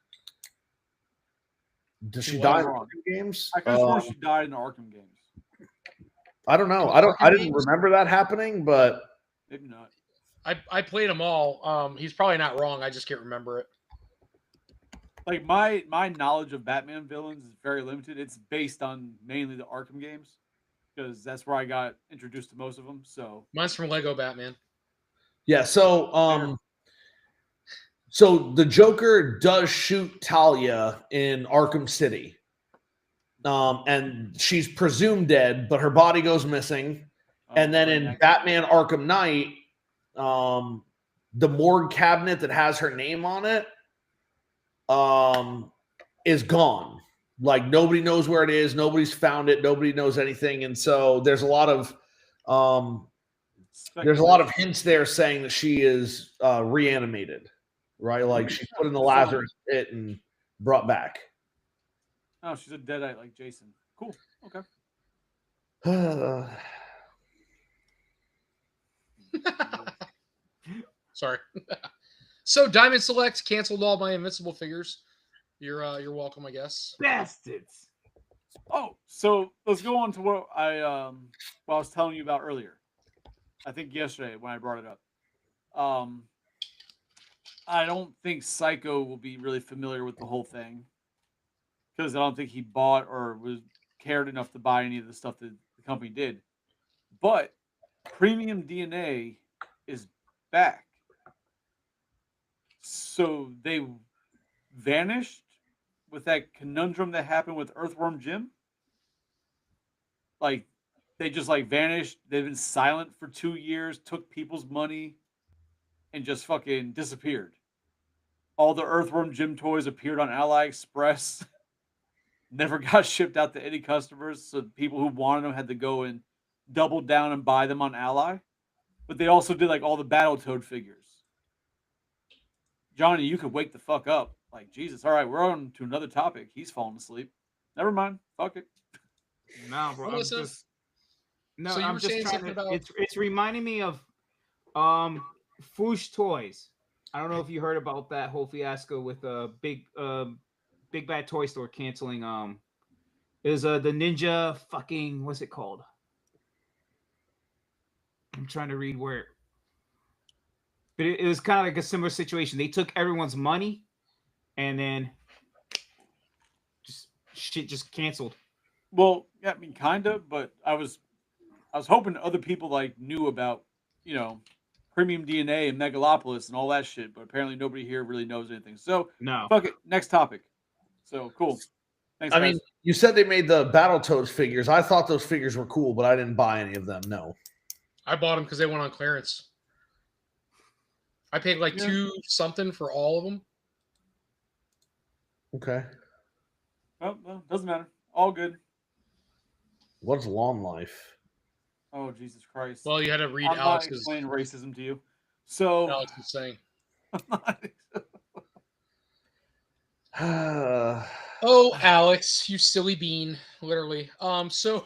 Does she
She
die in the
was.
Arkham games?
I could have sworn she died in the Arkham games.
I don't know.
In the
I
Arkham
didn't
games?
remember that happening, but
Maybe not.
I played them all. He's probably not wrong. I just can't remember it.
Like my knowledge of Batman villains is very limited. It's based on mainly the Arkham games because that's where I got introduced to most of them. So
Mine's from Lego Batman.
yeah. So the Joker does shoot Talia in Arkham City. And she's presumed dead, but her body goes missing. And then in Batman Arkham Knight, the morgue cabinet that has her name on it is gone. Like nobody knows where it is. Nobody's found it. Nobody knows anything. And so there's a lot of hints there saying that she is reanimated, right? Like she's put in the Lazarus pit and brought back.
Oh, she's a deadite like Jason. Cool. Okay.
Sorry. So Diamond Select canceled all my Invincible figures. You're welcome, I guess.
Bastards.
Oh, so let's go on to what I was telling you about earlier. I think yesterday when I brought it up. I don't think Psycho will be really familiar with the whole thing because I don't think he bought or was cared enough to buy any of the stuff that the company did. But Premium DNA is back. So they vanished with that conundrum that happened with Earthworm Jim. Like they just like vanished. They've been silent for 2 years, took people's money, and just fucking disappeared. All the Earthworm Jim toys appeared on AliExpress. Never got shipped out to any customers. So people who wanted them had to go and double down and buy them on Ally. But they also did like all the Battletoad figures. Johnny, you could wake the fuck up. Like, Jesus, all right, we're on to another topic. He's falling asleep. Never mind. Fuck it.
No, bro. I'm just
saying
trying
something
to.
about-
It's reminding me of Foosh Toys. I don't know if you heard about that whole fiasco with Big Bad Toy Store canceling. It was the Ninja fucking what's it called? I'm trying to read where. But it was kind of like a similar situation. They took everyone's money, and then just canceled.
Well, yeah, I mean, kind of, but I was hoping other people like knew about, Premium DNA and Megalopolis and all that shit, but apparently nobody here really knows anything. So,
No.
fuck it. Next topic. So, cool. Thanks,
I
guys.
mean, you said they made the Battletoads figures. I thought those figures were cool, but I didn't buy any of them. No.
I bought them because they went on clearance. I paid like $2 something for all of them.
Okay.
Well, doesn't matter. All good.
What's Lawn Life?
Oh, Jesus Christ.
Well, you had to read
I'm not
Alex's.
explaining racism to you. So,
Alex was saying. Oh, Alex, you silly bean, literally. So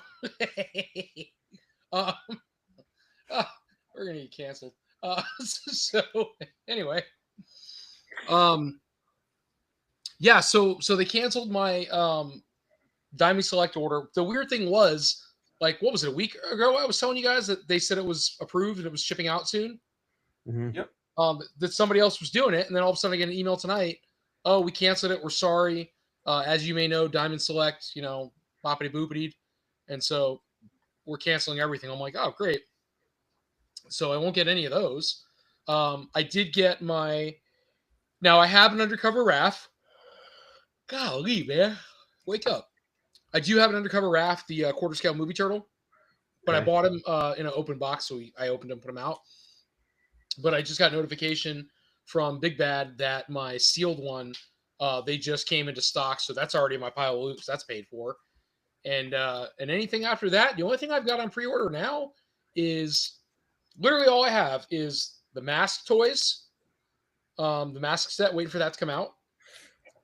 we're gonna get canceled. So anyway, yeah. So they canceled my Diamond Select order. The weird thing was like, what was it, a week ago? I was telling you guys that they said it was approved and it was shipping out soon.
Mhm.
That somebody else was doing it, and then all of a sudden I get an email tonight. Oh, we canceled it. We're sorry. As you may know, Diamond Select, boppity boopity, and so we're canceling everything. I'm like, oh, great. So I won't get any of those. I did get my. Now I have an Undercover Raph. Golly, man, wake up! I do have an Undercover Raph, the quarter scale movie turtle, but I
Okay.
bought him in an open box, so I opened him, put him out. But I just got notification from Big Bad that my sealed one, they just came into stock, so that's already in my pile of loops. That's paid for. And anything after that, the only thing I've got on pre-order now is literally all I have is the mask toys, the mask set, waiting for that to come out.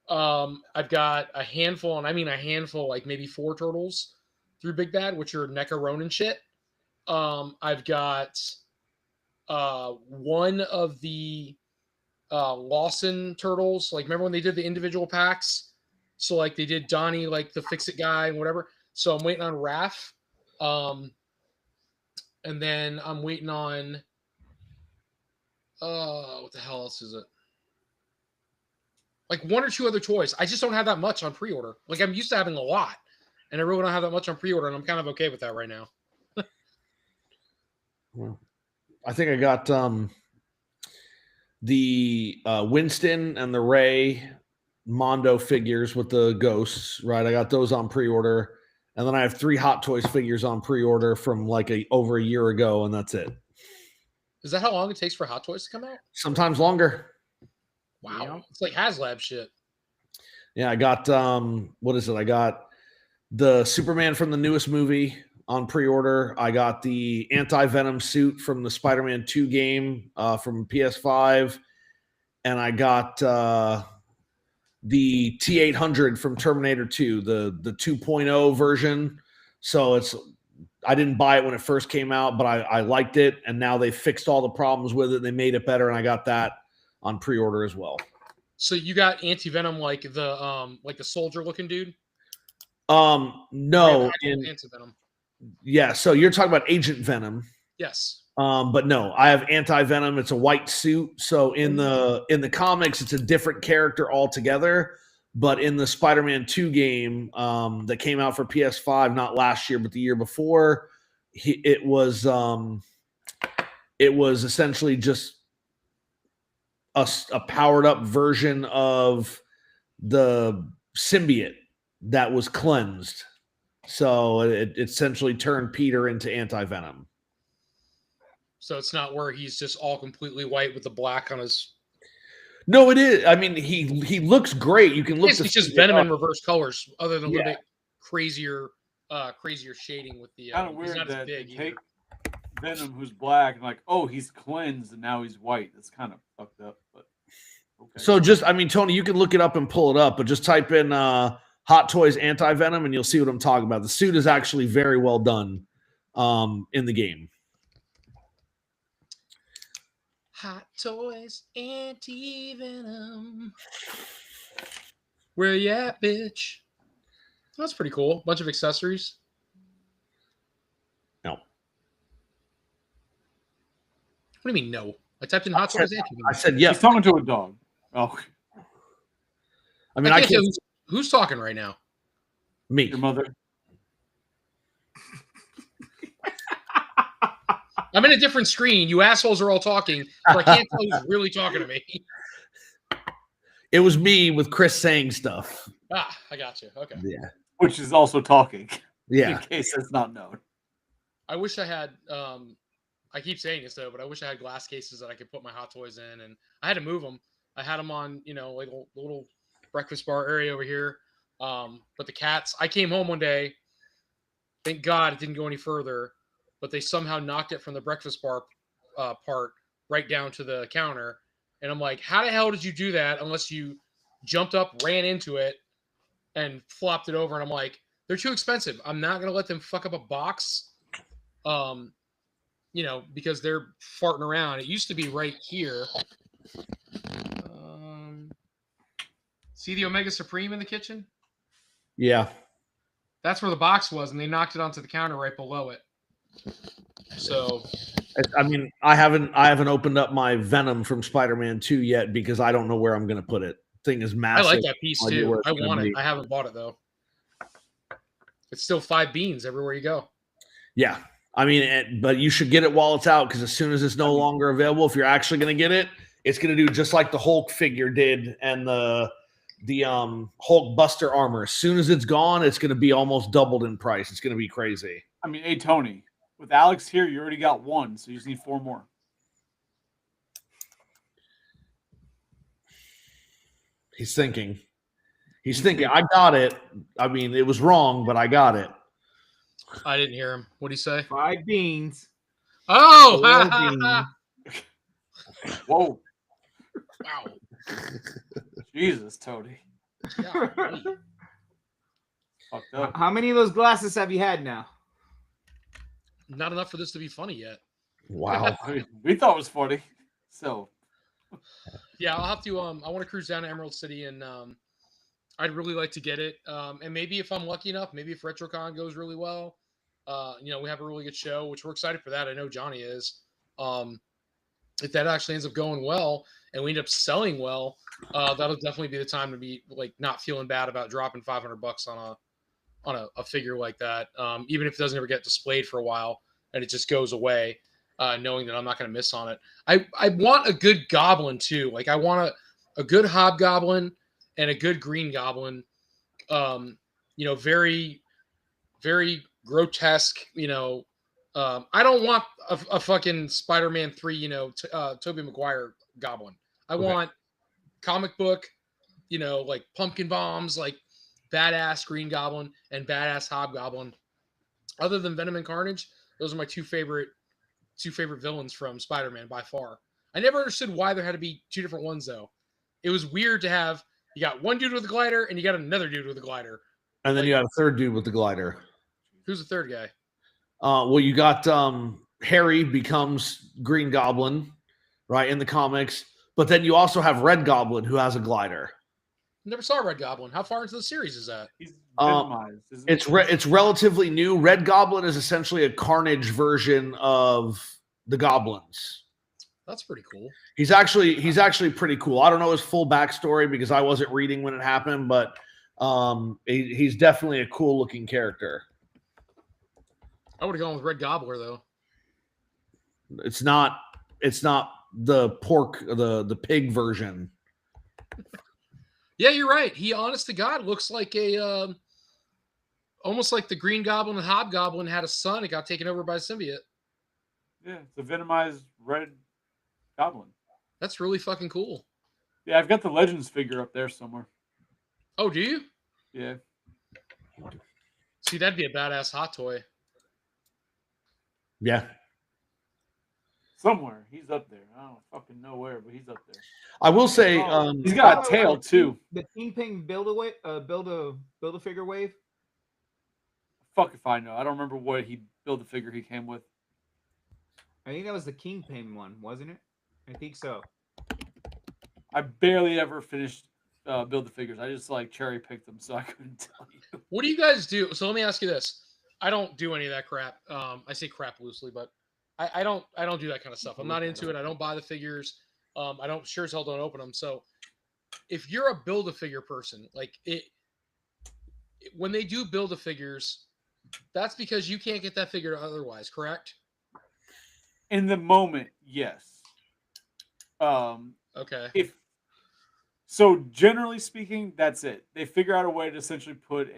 I've got a handful, and I mean a handful, like maybe 4 turtles through Big Bad, which are NECA Ronin shit. I've got one of the Lawson turtles. Like, remember when they did the individual packs? So, like, they did Donnie, like the Fix-It guy and whatever. So I'm waiting on Raph. And then I'm waiting on what the hell else is it? Like 1 or 2 other toys. I just don't have that much on pre-order. Like, I'm used to having a lot, and I really don't have that much on pre-order, and I'm kind of okay with that right now.
Well, I think I got the Winston and the Ray Mondo figures with the ghosts, right? I got those on pre-order. And then I have 3 Hot Toys figures on pre-order from like over a year ago, and that's it.
Is that how long it takes for Hot Toys to come out?
Sometimes longer.
Wow.
Yeah.
It's like HasLab shit.
Yeah, I got what is it? I got the Superman from the newest movie on pre-order. I got the Anti-Venom suit from the Spider-Man 2 game from PS5, and I got the T-800 from Terminator 2, the 2.0 version. So I didn't buy it when it first came out, but I liked it, and now they fixed all the problems with it. They made it better, and I got that on pre-order as well.
So you got Anti-Venom, like the soldier looking dude?
No,
Anti-Venom.
yeah. So you're talking about Agent Venom.
Yes.
But no, I have Anti-Venom. It's a white suit. So in the comics, it's a different character altogether. But in the Spider-Man 2 game that came out for PS5, not last year, but the year before, it was essentially just a powered up version of the symbiote that was cleansed. So it essentially turned Peter into Anti-Venom.
So it's not where he's just all completely white with the black on his.
No, it is. I mean, he looks great. You can look.
It's just Venom in reverse colors, other than a little
Yeah.
bit crazier shading with the.
Kind of
he's
weird
not as
that
big
they
either.
take Venom, who's black, and like, oh, he's cleansed and now he's white. That's kind of fucked up, but okay.
So Tony, you can look it up and pull it up, but just type in Hot Toys Anti-Venom and you'll see what I'm talking about. The suit is actually very well done in the game.
Hot Toys Anti-Venom. Where you at, bitch? That's pretty cool. Bunch of accessories.
No.
What do you mean no? I typed in Hot Toys Anti-Venom.
I said yes.
He's talking to a dog. Oh,
I mean, I can't.
Who's talking right now?
Me.
your mother.
I'm in a different screen. You assholes are all talking, so I can't tell who's really talking to me.
It was me with Chris saying stuff.
Ah, I got you. Okay.
Yeah.
Which is also talking.
Yeah.
In case it's not known.
I wish I had. I keep saying this though, but I wish I had glass cases that I could put my Hot Toys in, and I had to move them. I had them on, like a little breakfast bar area over here. But the cats. I came home one day. Thank God it didn't go any further, but they somehow knocked it from the breakfast bar part right down to the counter. And I'm like, how the hell did you do that? Unless you jumped up, ran into it, and flopped it over. And I'm like, they're too expensive. I'm not gonna let them fuck up a box. Because they're farting around. It used to be right here. See the Omega Supreme in the kitchen?
Yeah.
That's where the box was, and they knocked it onto the counter right below it. So,
I mean, I haven't opened up my Venom from Spider-Man 2 yet because I don't know where I'm going to put it. Thing is
I
massive.
like that piece
No idea
too.
where it's
I
gonna
want it.
be.
I haven't bought it though. It's still 5 beans everywhere you go.
Yeah. I mean, but you should get it while it's out because as soon as it's no longer available, if you're actually going to get it, it's going to do just like the Hulk figure did and the Hulk Buster armor. As soon as it's gone, it's going to be almost doubled in price. It's going to be crazy.
I mean, hey Tony, with Alex here, you already got 1, so you just need 4 more.
He's thinking. I got it. I mean, it was wrong, but I got it.
I didn't hear him. What'd he say?
5 beans.
Oh,
4 beans.
Whoa,
wow.
Jesus, Tony,
Golly.
fucked up.
How many of those glasses have you had now?
Not enough for this to be funny yet.
Wow.
I mean, we thought it was funny, so
Yeah, I'll have to. I want to cruise down to Emerald City, and I'd really like to get it. And maybe if I'm lucky enough, maybe if RetroCon goes really well, we have a really good show, which we're excited for that. I know Johnny is. If that actually ends up going well and we end up selling well, that'll definitely be the time to be like not feeling bad about dropping $500 on a figure like that. Even if it doesn't ever get displayed for a while and it just goes away, knowing that I'm not going to miss on it. I want a good goblin too. Like I want a good hobgoblin and a good green goblin. Very, very grotesque, I don't want a fucking Spider-Man 3, Tobey Maguire goblin. I want comic book, like pumpkin bombs, like badass Green Goblin and badass Hobgoblin. Other than Venom and Carnage, those are my two favorite villains from Spider-Man by far. I never understood why there had to be 2 different ones though. It was weird to have you got one dude with a glider and you got another dude with a glider.
And then you got a third dude with the glider.
Who's the third guy?
Well, you got Harry becomes Green Goblin, right, in the comics. But then you also have Red Goblin who has a glider.
Never saw Red Goblin. How far into the series is that?
he's minimized. Isn't
It's relatively new. Red Goblin is essentially a Carnage version of the Goblins.
That's pretty cool.
He's actually pretty cool. I don't know his full backstory because I wasn't reading when it happened, but he's definitely a cool looking character.
I would have gone with Red Gobbler though.
It's not the pork, the pig version.
Yeah, you're right. He, honest to God, looks like a almost like the Green Goblin and Hobgoblin had a son. It got taken over by a symbiote.
Yeah, it's a venomized Red Goblin.
That's really fucking cool.
Yeah, I've got the Legends figure up there somewhere.
Oh, do you?
Yeah.
See, that'd be a badass hot toy.
Yeah.
Somewhere. He's up there. I don't fucking know where, but he's up there.
I will say
He's got a tail too.
The Kingpin build a figure wave.
Fuck if I know. I don't remember what he built the figure he came with.
I think that was the Kingpin one, wasn't it? I think so.
I barely ever finished build the figures. I just like cherry picked them, so I couldn't tell you.
What do you guys do? So let me ask you this. I don't do any of that crap. I say crap loosely, but I don't do that kind of stuff. I'm not into it. I don't buy the figures. I don't sure as hell don't open them. So if you're a Build-A-Figure person, like when they do Build-A-Figures, that's because you can't get that figure otherwise, correct?
In the moment, yes.
Okay.
So generally speaking, that's it. They figure out a way to essentially put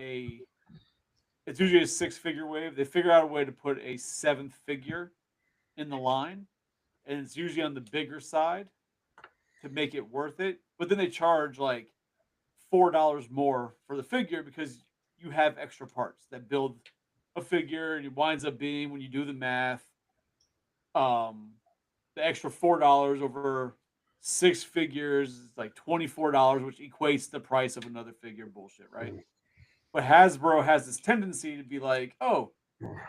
it's usually a 6-figure wave. They figure out a way to put a 7th figure in the line, and it's usually on the bigger side to make it worth it. But then they charge like $4 more for the figure because you have extra parts that build a figure, and it winds up being, when you do the math, the extra $4 over 6 figures is like $24, which equates the price of another figure. Bullshit, right? But Hasbro has this tendency to be like, oh,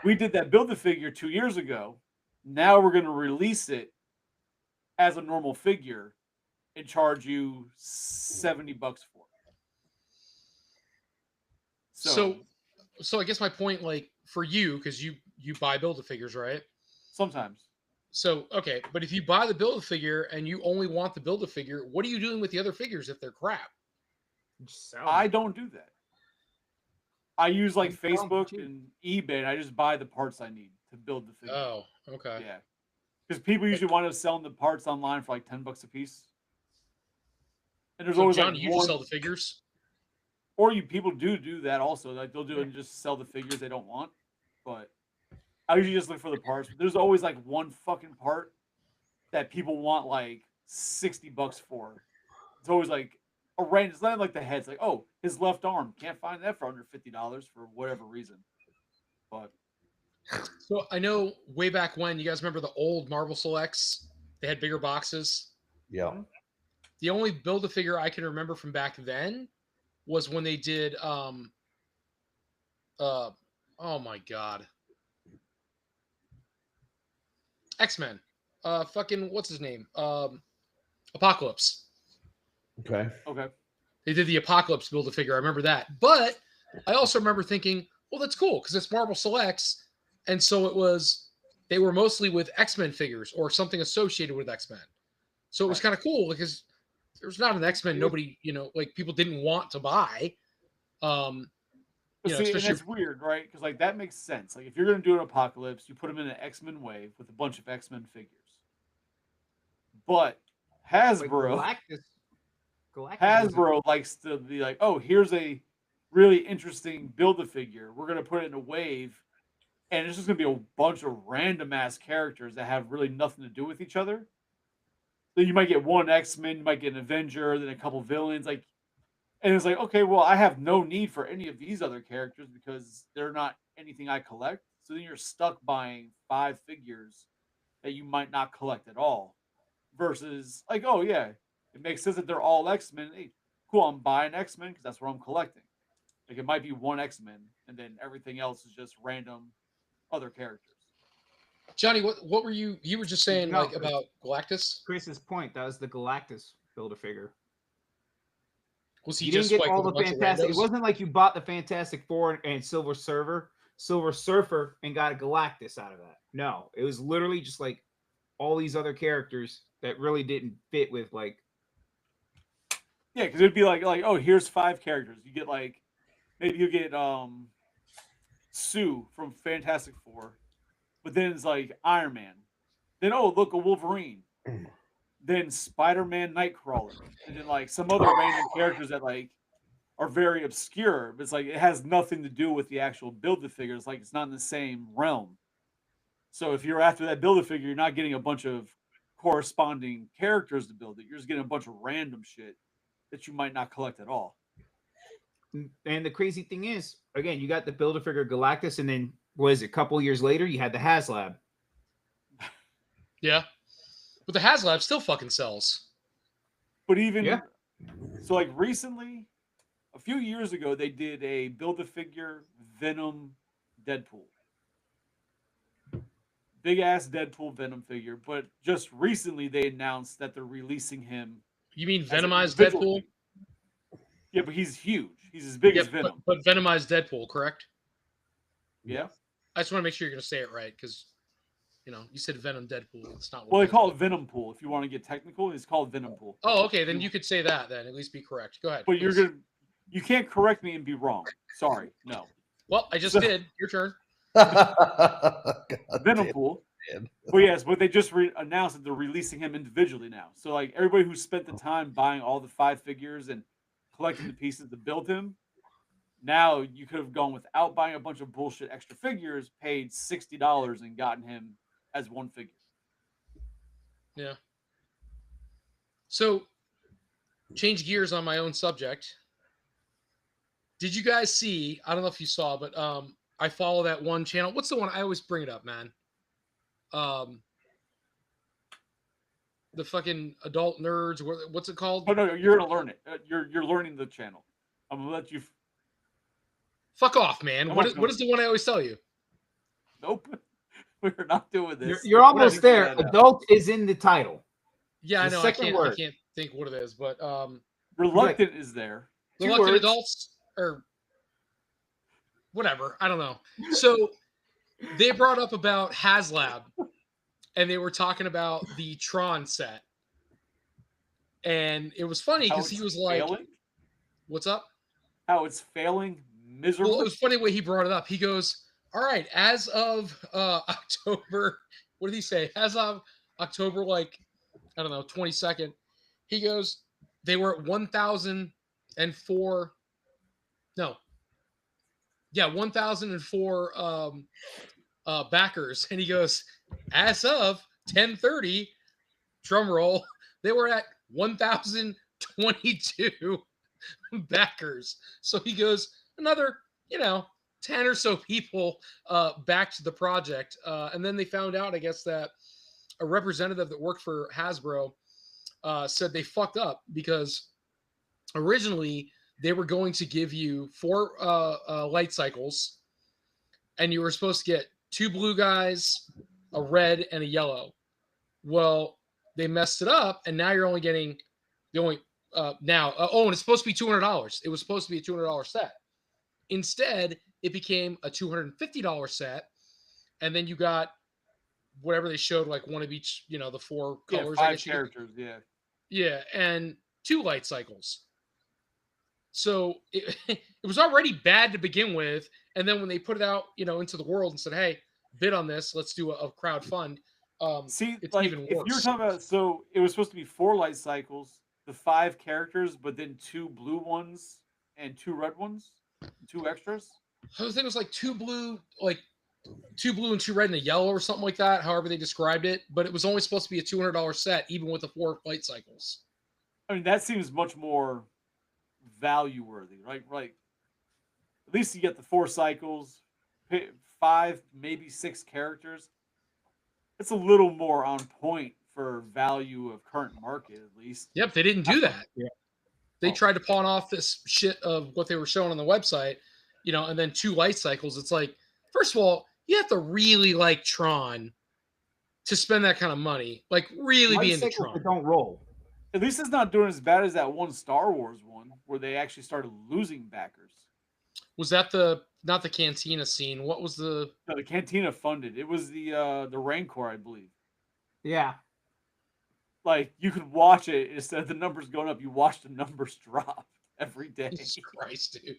we did that Build-A-Figure 2 years ago. Now we're going to release it as a normal figure and charge you $70 for it.
So So I guess my point, like for you, because you buy Build-A-Figures, right?
Sometimes.
So okay, but if you buy the Build-A-Figure and you only want the Build-A-Figure, what are you doing with the other figures if they're crap?
Just sell
I
them.
don't do that. I use like
And sell 'em for
Facebook
cheap.
and eBay, and I just buy the parts I need to build the figure.
Oh, okay.
Yeah, because people usually wind up selling the parts online for like $10 a piece. And there's
So
always
John,
like
you just
one,
sell the figures?
or people do that also. Like they'll do it and just sell the figures they don't want. But I usually just look for the parts. There's always like one fucking part that people want like $60 for. It's always like a range. It's not like the head's like, oh, his left arm, can't find that for under $50 for whatever reason. But
So I know way back when, you guys remember the old Marvel Selects? They had bigger boxes.
Yeah.
The only Build-A-Figure I can remember from back then was when they did oh my god. X-Men. Fucking what's his name? Apocalypse.
Okay.
okay.
They did the Apocalypse Build-A-Figure. I remember that. But I also remember thinking, well, that's cool because it's Marvel Selects. And so they were mostly with X-Men figures or something associated with X-Men. So it was kind of cool because there's not an X-Men nobody, like people didn't want to buy.
See, and that's weird, right? Because like that makes sense. Like if you're gonna do an Apocalypse, you put them in an X-Men wave with a bunch of X-Men figures. But Hasbro, Hasbro likes to be like, oh, here's a really interesting Build-A-Figure. We're gonna put it in a wave, and it's just gonna be a bunch of random ass characters that have really nothing to do with each other. So you might get one X-Men, you might get an Avenger, then a couple villains, like. And it's like, okay, well, I have no need for any of these other characters because they're not anything I collect. So then you're stuck buying 5 figures that you might not collect at all. Versus, like, oh, yeah, it makes sense that they're all X-Men. Hey, cool, I'm buying X-Men because that's what I'm collecting. Like, it might be one X-Men, and then everything else is just random other characters.
Johnny, what were you were just saying like about Galactus?
Chris's point, that was the Galactus Build-A-Figure.
Was he
You
just
didn't get
like
all the fantastic? It wasn't like you bought the Fantastic Four and Silver Surfer, and got a Galactus out of that. No, it was literally just like all these other characters that really didn't fit with like.
Yeah, because it'd be like, oh, here's 5 characters. You get like, maybe you get Sue from Fantastic Four, but then it's like Iron Man. Then look, a Wolverine. Then Spider-Man, Nightcrawler, and then like some other random characters that like are very obscure, but it's like it has nothing to do with the actual Build-A-Figure. It's like it's not in the same realm. So if you're after that Build-A-Figure, you're not getting a bunch of corresponding characters to build it. You're just getting a bunch of random shit that you might not collect at all.
And the crazy thing is, again, you got the Build-A-Figure Galactus, and then a couple years later, you had the HasLab.
Yeah. But the HasLab still fucking sells.
But even so, like recently, a few years ago, they did a Build-A-Figure Venom Deadpool. Big ass Deadpool Venom figure. But just recently, they announced that they're releasing him.
You mean Venomized Deadpool?
Figure. Yeah, but he's huge. He's as big as Venom.
But Venomized Deadpool, correct?
Yeah.
I just want to make sure you're going to say it right because. You said Venom Deadpool. It's not.
Well, they call it Venom Pool. If you want to get technical, it's called Venom Pool.
Oh, okay. Then you could say that. Then at least be correct. Go ahead.
But you can't correct me and be wrong. Sorry, no.
Well, I just did. Your turn.
Venom Pool. But yes, but they just announced that they're releasing him individually now. So like everybody who spent the time buying all the 5 figures and collecting the pieces to build him, now you could have gone without buying a bunch of bullshit extra figures, paid $60 and gotten him as one figure.
Yeah. So, change gears on my own subject. Did you guys see? I don't know if you saw, but I follow that one channel. What's the one? I always bring it up, man. The fucking adult nerds. What's it called?
Oh no, you're gonna learn it. You're learning the channel. I'm gonna let you.
Fuck off, man. What is the one I always tell you?
Nope. We're not doing this.
You're almost there. Adult is in the title.
Yeah, I know. I can't think what it is, but
reluctant is there.
Reluctant adults or whatever. I don't know. So they brought up about HasLab, and they were talking about the Tron set. And it was funny
How
because he
it's
was like,
failing?
what's up?
How it's failing miserably.
Well, it was funny the way he brought it up. He goes, all right, as of October, what did he say? As of October, like, I don't know, 22nd, he goes, they were at 1,004. No. Yeah, 1,004 backers. And he goes, as of 10:30, drum roll, they were at 1,022 backers. So he goes, another, 10 or so people back to the project. And then they found out, I guess, that a representative that worked for Hasbro said they fucked up because originally they were going to give you 4 light cycles, and you were supposed to get 2 blue guys, a red, and a yellow. Well, they messed it up, and now you're only getting the only and it's supposed to be $200. It was supposed to be a $200 set. Instead, it became a $250 set, and then you got whatever they showed, like one of each, the 4 colors.
5 characters, yeah.
Yeah, and 2 light cycles. So it, it was already bad to begin with, and then when they put it out, into the world and said, "Hey, bid on this. Let's do a crowd fund."
See,
it's
like
even
if
worse.
you were talking about, so it was supposed to be 4 light cycles, the 5 characters, but then 2 blue ones and 2 red ones, 2 extras.
I think it was like 2 blue, and 2 red and a yellow or something like that. However they described it, but it was only supposed to be a $200 set, even with the 4 light cycles.
I mean, that seems much more value worthy, right? Right. At least you get the 4 cycles, 5, maybe 6 characters. It's a little more on point for value of current market, at least.
Yep, they didn't do that.
Yeah.
They tried to pawn off this shit of what they were showing on the website, and then 2 light cycles. It's like, first of all, you have to really like Tron to spend that kind of money. Like, really be into Tron.
Don't roll.
At least it's not doing as bad as that one Star Wars one where they actually started losing backers.
Was that not the Cantina scene? What was the?
No, the Cantina funded. It was the Rancor, I believe.
Yeah.
Like, you could watch it instead of the numbers going up. You watch the numbers drop every day.
Jesus Christ, dude.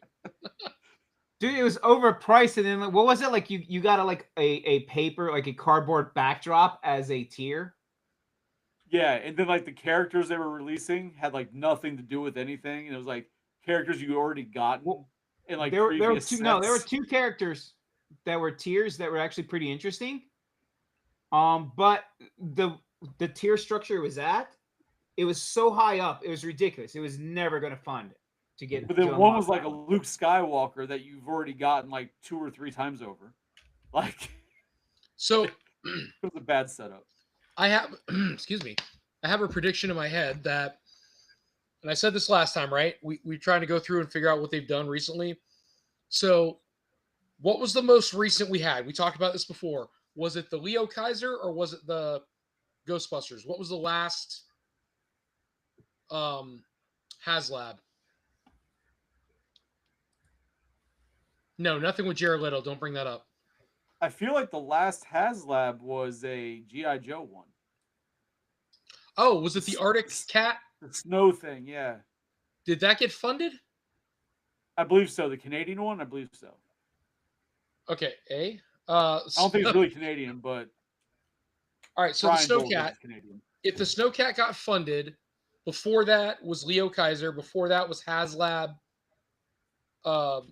Dude, it was overpriced, and then what was it like? You got a paper, like a cardboard backdrop as a tier.
Yeah, and then like the characters they were releasing had like nothing to do with anything, and it was like characters you already gotten. And like
there were 2
sets.
No, there were 2 characters that were tiers that were actually pretty interesting. But the tier structure it was so high up, it was ridiculous. It was never going to fund it to get.
But then one was like a Luke Skywalker that you've already gotten like 2 or 3 times over. Like,
so
it was a bad setup.
I have, excuse me, I have a prediction in my head that, and I said this last time, right? We're trying to go through and figure out what they've done recently. So what was the most recent we had? We talked about this before. Was it the Leo Kaiser or was it the Ghostbusters? What was the last HasLab? No, nothing with Jared Leto. Don't bring that up.
I feel like the last HasLab was a G.I. Joe one.
Oh, was it the Arctic Cat?
The snow thing, yeah.
Did that get funded?
I believe so. The Canadian one, I believe so.
Okay,
I don't think it's really Canadian, but
all right. So
Brian
the
Gold
Snowcat,
is Canadian.
if the Snowcat got funded, before that was Leo Kaiser. Before that was HasLab, Ecto,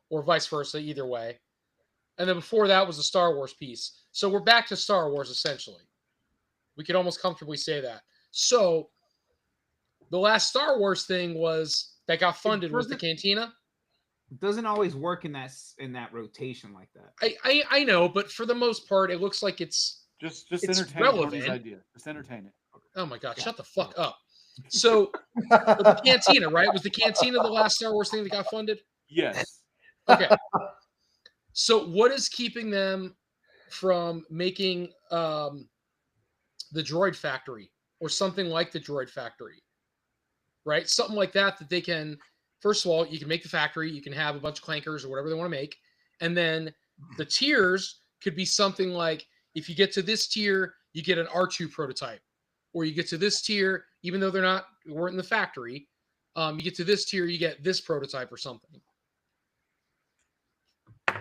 or vice versa, either way. And then before that was a Star Wars piece. So we're back to Star Wars, essentially. We could almost comfortably say that. So the last Star Wars thing that got funded was the Cantina.
It doesn't always work in that rotation like that.
I know, but for the most part, it looks like it's
entertain
relevant.
Tony's idea. Just entertain it.
Oh my God, shut the fuck up. So the Cantina, right? Was the Cantina the last Star Wars thing that got funded?
Yes.
Okay. So what is keeping them from making the Droid Factory or something like the Droid Factory? Right? Something like that they can first of all, you can make the factory, you can have a bunch of clankers or whatever they want to make. And then the tiers could be something like, if you get to this tier, you get an R2 prototype, or you get to this tier, even though weren't in the factory, you get to this tier, you get this prototype or something.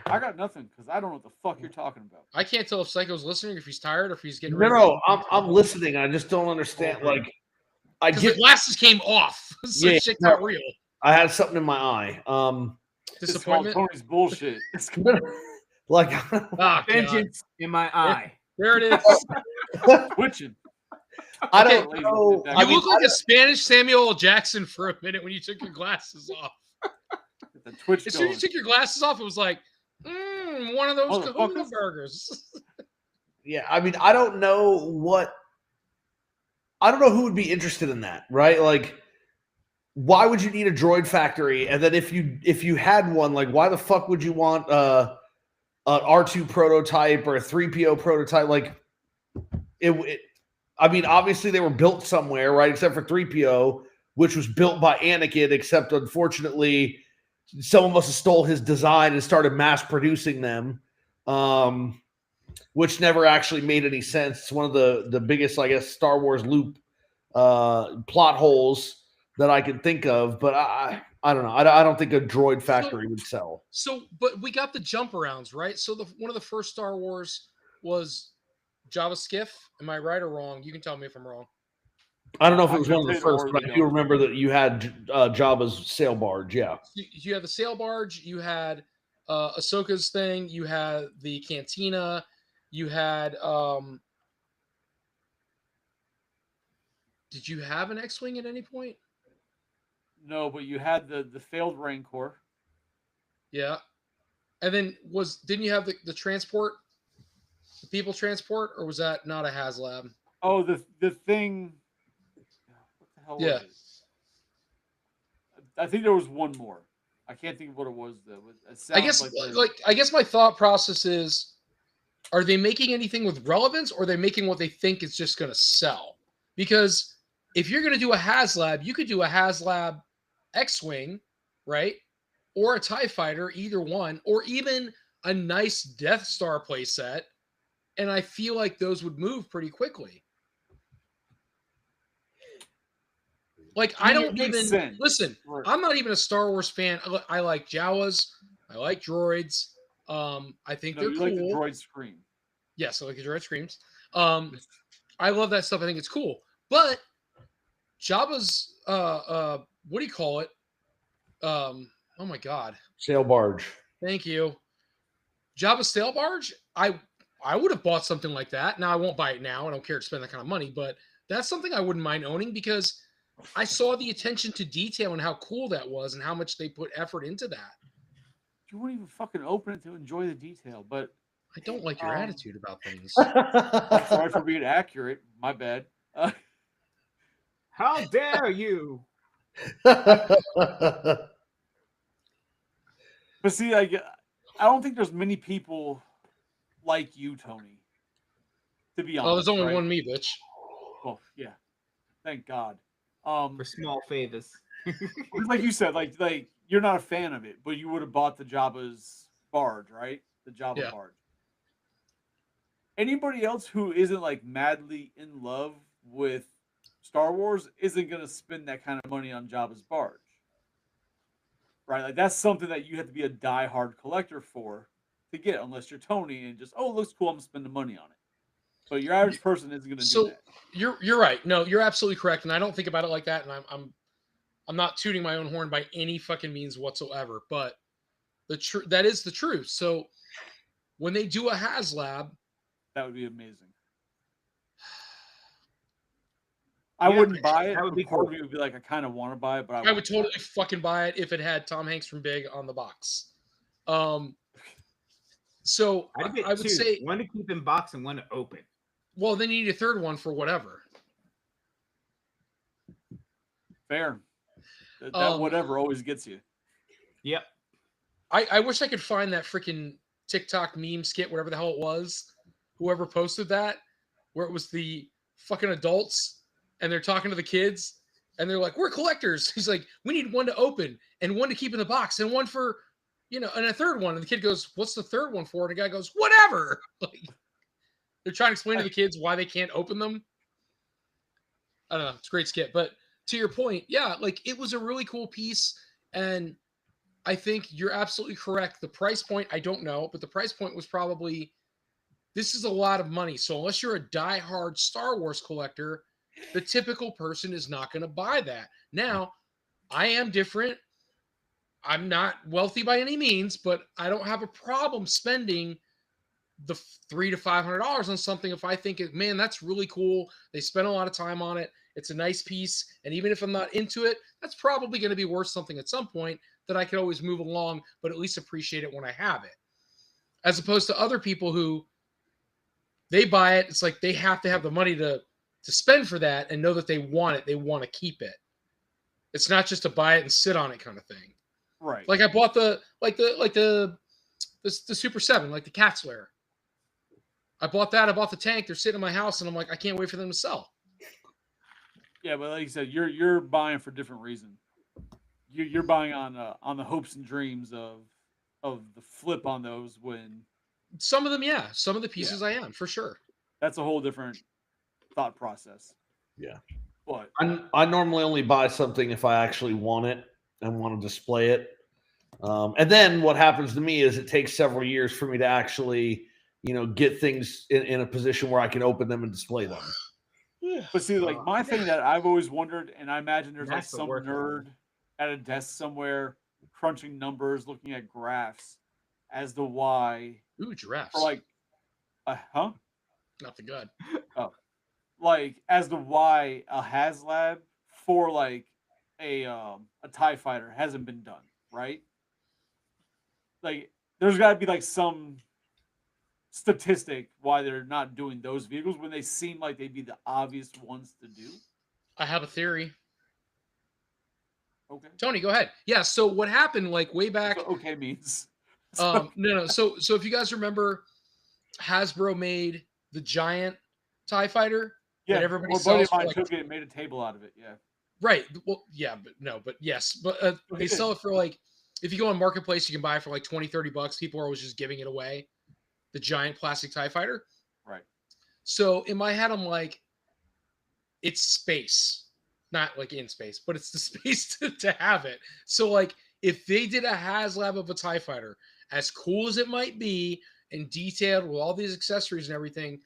I got nothing because I don't know what the fuck you're talking about.
I can't tell if Psycho's listening, or if he's tired, or if he's getting
No, I'm listening. I just don't understand. Like, I
because
get
the glasses came off, so
Yeah,
shit
no.
got real.
I had something in my eye.
It's called
Disappointment.
Tony's bullshit.
like
Ah, God.
Vengeance in my eye.
There it is.
Twitching.
I
Okay.
don't know.
You
You
I mean,
look like a Spanish Samuel L. Jackson for a minute when you took your glasses off.
Get the Twitch
As soon as
going.
you took your glasses off, it was like, one of those
Motherfuckers.
Kahuna burgers.
yeah, I mean, I don't know who would be interested in that, right? Like, why would you need a droid factory? And then if you had one, like, why the fuck would you want an R2 prototype or a 3PO prototype? Like, I mean, obviously they were built somewhere, right? Except for 3PO, which was built by Anakin, except unfortunately someone must have stole his design and started mass producing them, which never actually made any sense. It's one of the biggest, I guess, Star Wars loop plot holes that I can think of. But I don't know. I don't think a droid factory would sell.
So, but we got the jump arounds, right? So one of the first Star Wars was Jabba Skiff. Am I right or wrong? You can tell me if I'm wrong.
I don't know if
I
it was
couldn't
one of the
say the
first,
word
but I
ago.
do remember that you had Jabba's sail barge. Yeah.
You had the sail barge. You had Ahsoka's thing. You had the cantina. You had. Did you have an X-wing at any point?
No, but you had the failed Rancor.
Yeah. And then didn't you have the transport, the people transport, or was that not a HasLab?
Oh, the thing. What the hell
Yeah.
was it? I think there was one more. I can't think of what it was though. It
I guess
sounds
I guess my thought process is, are they making anything with relevance, or are they making what they think is just going to sell? Because if you're going to do a HasLab, you could do a HasLab X-wing, right? Or a TIE fighter, either one, or even a nice Death Star playset. And I feel like those would move pretty quickly. Like, I
mean, it
don't
makes
even
sense.
listen.
Right.
I'm not even a Star Wars fan. I like Jawas. I like droids. I think
No,
they're
you
cool.
like the droid scream.
Yes, I like the droid screams. I love that stuff. I think it's cool. But Jabba's what do you call it? Oh my god.
Sail barge.
Thank you. Jabba's sail barge. I would have bought something like that. Now I won't buy it now. I don't care to spend that kind of money, but that's something I wouldn't mind owning because I saw the attention to detail and how cool that was and how much they put effort into that.
You wouldn't even fucking open it to enjoy the detail, but
I don't like your attitude about things.
sorry for being accurate. My bad.
How dare you?
But see, I don't think there's many people like you, Tony. To be honest,
Oh, there's only
right?
one me, bitch.
Well, yeah. Thank God.
For small favors.
Like you said, like you're not a fan of it, but you would have bought the Jabba's barge, right? The Jabba
Yeah.
barge. Anybody else who isn't like madly in love with Star Wars isn't gonna spend that kind of money on Jabba's barge, right? Like that's something that you have to be a die-hard collector for to get, unless you're Tony and just it looks cool, I'm gonna spend the money on it. But your average person isn't gonna do that.
You're right. No, you're absolutely correct, and I don't think about it like that. And I'm not tooting my own horn by any fucking means whatsoever. But that is the truth. So when they do a HasLab,
That would be amazing. I wouldn't buy it.
that would be
part
cool.
of me would be like, I kind of want to buy it, but
I would totally fucking buy it if it had Tom Hanks from Big on the box. So
I'd get
I would
two.
say,
One to keep in box and one to open.
well, then you need a third one for whatever.
fair. That whatever always gets you.
Yep.
I wish I could find that freaking TikTok meme skit, whatever the hell it was, whoever posted that, where it was the fucking adults and they're talking to the kids and they're like, we're collectors. He's like, we need one to open. and one to keep in the box, and one for, and a third one. And the kid goes, "What's the third one for?" And the guy goes, "Whatever." Like, they're trying to explain to the kids why they can't open them. I don't know. It's a great skit. But to your point, yeah, like it was a really cool piece. And I think you're absolutely correct. The price point, I don't know, but the price point was probably, this is a lot of money. So unless you're a diehard Star Wars collector, the typical person is not going to buy that. Now, I am different. I'm not wealthy by any means, but I don't have a problem spending the $300 to $500 on something if I think, man, that's really cool. They spent a lot of time on it. It's a nice piece, and even if I'm not into it, that's probably going to be worth something at some point that I could always move along, but at least appreciate it when I have it. As opposed to other people who, they buy it, it's like they have to have the money to spend for that and know that they want it. They want to keep it. It's not just to buy it and sit on it kind of thing.
Right.
Like I bought the Super 7, like the Cat Slayer. I bought that. I bought the tank. They're sitting in my house, and I'm like, I can't wait for them to sell.
Yeah, but like you said, you're buying for different reasons. You're buying on the hopes and dreams of the flip on those. When
some of them, yeah, some of the pieces I am for sure.
That's a whole different thought process.
Yeah,
but
I normally only buy something if I actually want it and want to display it. And then what happens to me is it takes several years for me to actually, get things in a position where I can open them and display them.
But see, like my thing that I've always wondered, and I imagine there's like
That's the
some
work
nerd at a desk somewhere crunching numbers, looking at graphs as to why.
Ooh, giraffes.
For like, huh?
Nothing good.
Oh, like as to why a HasLab for like a TIE fighter hasn't been done, right? Like, there's got to be like some statistic why they're not doing those vehicles when they seem like they'd be the obvious ones to do.
I have a theory.
Okay,
Tony, go ahead. Yeah. So what happened, like way back?
Okay means.
No. So if you guys remember, Hasbro made the giant TIE fighter.
Yeah,
that everybody
a buddy of
sells for
mine
like,
took it and made a table out of it. Yeah.
Right. Well, yeah, but yes. But they sell it for like, if you go on Marketplace, you can buy it for like $20-$30. People are always just giving it away. The giant plastic TIE fighter.
Right.
So in my head, I'm like, it's space, not like in space, but it's the space to have it. So like, if they did a HasLab of a TIE fighter, as cool as it might be and detailed with all these accessories and everything,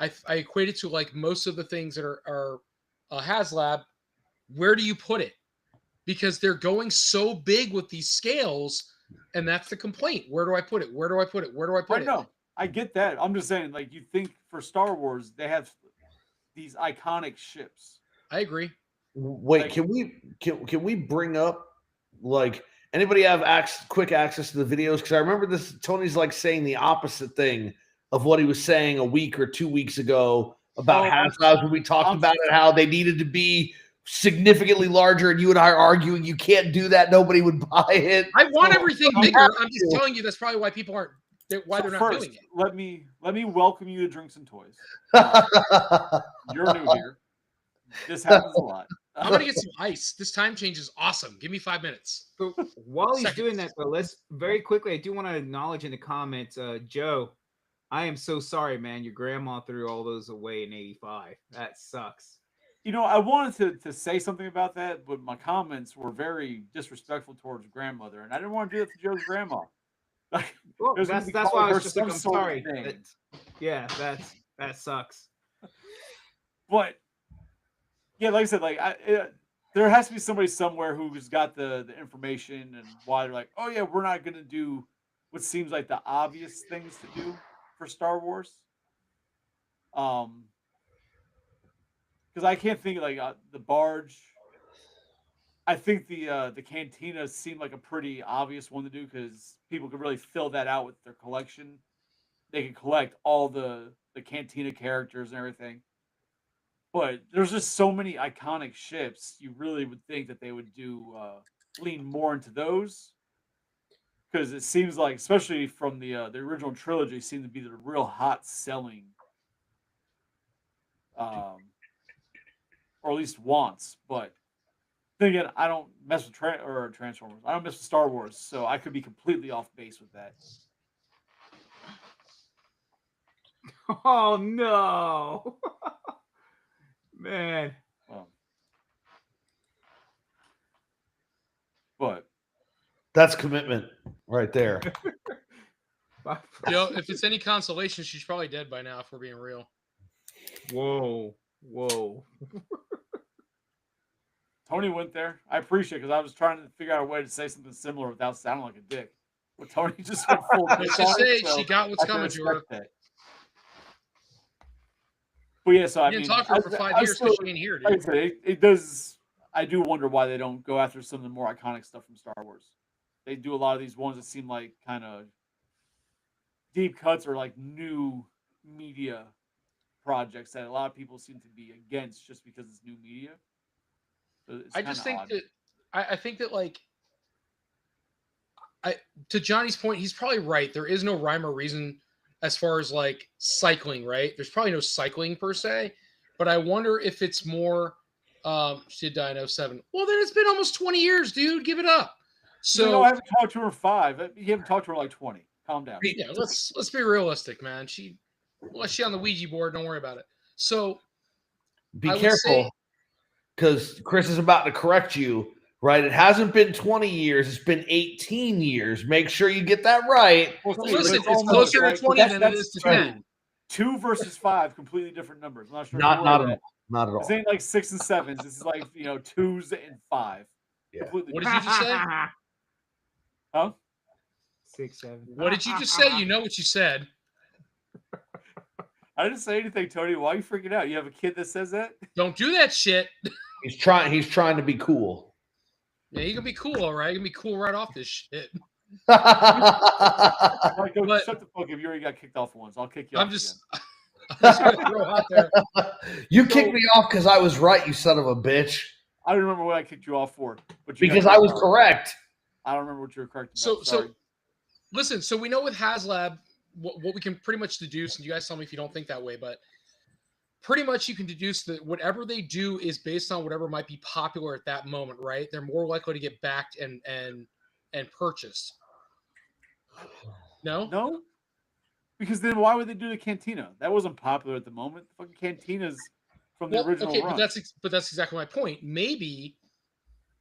I equate it to like most of the things that are a HasLab. Where do you put it? Because they're going so big with these scales, and that's the complaint. Where do I put it? Where do I put it? Where do I put it?
No, I get that. I'm just saying, like, you think for Star Wars they have these iconic ships.
I agree.
Wait,
Like,
can we bring up, like, anybody have quick access to the videos? Because I remember this. Tony's like saying the opposite thing of what he was saying a week or 2 weeks ago about HasLabs when we talked about it, how they needed to be significantly larger, and you and I are arguing you can't do that. Nobody would buy it.
I want everything bigger. I'm just telling you that's probably why people aren't. Why they're not doing it.
Let me welcome you to Drinks and Toys. You're new here. This happens a lot.
I'm gonna get some ice. This time change is awesome. Give me 5 minutes.
So while he's doing that, though, let's very quickly. I do want to acknowledge in the comments, Joe. I am so sorry, man. Your grandma threw all those away in '85. That sucks.
I wanted to say something about that, but my comments were very disrespectful towards grandmother, and I didn't want to do that to Joe's grandma.
Well, that's why I was just like, I'm sorry. That sucks.
But yeah, like I said, like there has to be somebody somewhere who's got the information and why they're like, oh yeah, we're not going to do what seems like the obvious things to do for Star Wars. Because I can't think like the barge. I think the cantina seemed like a pretty obvious one to do because people could really fill that out with their collection. They can collect all the cantina characters and everything. But there's just so many iconic ships. You really would think that they would do lean more into those because it seems like, especially from the original trilogy, seem to be the real hot selling, or at least wants. But Then again, I don't mess with Transformers. I don't mess with Star Wars, so I could be completely off base with that.
Oh no, man.
But
That's commitment right there.
If it's any consolation, she's probably dead by now. If we're being real.
Whoa.
Tony went there. I appreciate it because I was trying to figure out a way to say something similar without sounding like a dick. But Tony just went full.
Let's just say she got what's coming to her.
That. But yeah, so I
didn't
mean,
talk to her for 5 years because she ain't here, dude.
Like I said, it does. I do wonder why they don't go after some of the more iconic stuff from Star Wars. They do a lot of these ones that seem like kind of deep cuts or like new media projects that a lot of people seem to be against just because it's new media. So
I just think that I think that like to Johnny's point, he's probably right. There is no rhyme or reason as far as like cycling, right? There's probably no cycling per se, but I wonder if it's more she did die in 07. Well, then it's been almost 20 years, dude. Give it up. So
no, I haven't talked to her in 5. You haven't talked to her in like 20. Calm down.
Yeah, let's be realistic, man. She on the Ouija board. Don't worry about it. So
be careful, because Chris is about to correct you. Right? It hasn't been 20 years. It's been 18 years. Make sure you get that right.
Well, listen, it's closer to 20 than it is to 10.
2 versus 5, completely different numbers. I'm not sure.
Not at all. Not at all.
This ain't like 6 and 7s. This is like 2s and 5.
Yeah.
What did you just say?
Huh?
6, 7.
What did you just say? You know what you said.
I didn't say anything, Tony. Why are you freaking out? You have a kid that says that?
Don't do that shit.
He's trying to be cool.
Yeah, you can be cool, all right. You can be cool right off this shit.
Like, shut the fuck up. You already got kicked off once. I'll kick you off.
I'm just gonna throw out there.
You kicked me off because I was right, you son of a bitch.
I don't remember what I kicked you off for. But
because I was correct.
I don't remember what you were correct about.
So listen, so we know with HasLab what we can pretty much deduce, and you guys tell me if you don't think that way, but pretty much you can deduce that whatever they do is based on whatever might be popular at that moment, right? They're more likely to get backed and purchased. No?
Because then why would they do the Cantina? That wasn't popular at the moment. The fucking Cantina's from the original run.
But that's exactly my point. Maybe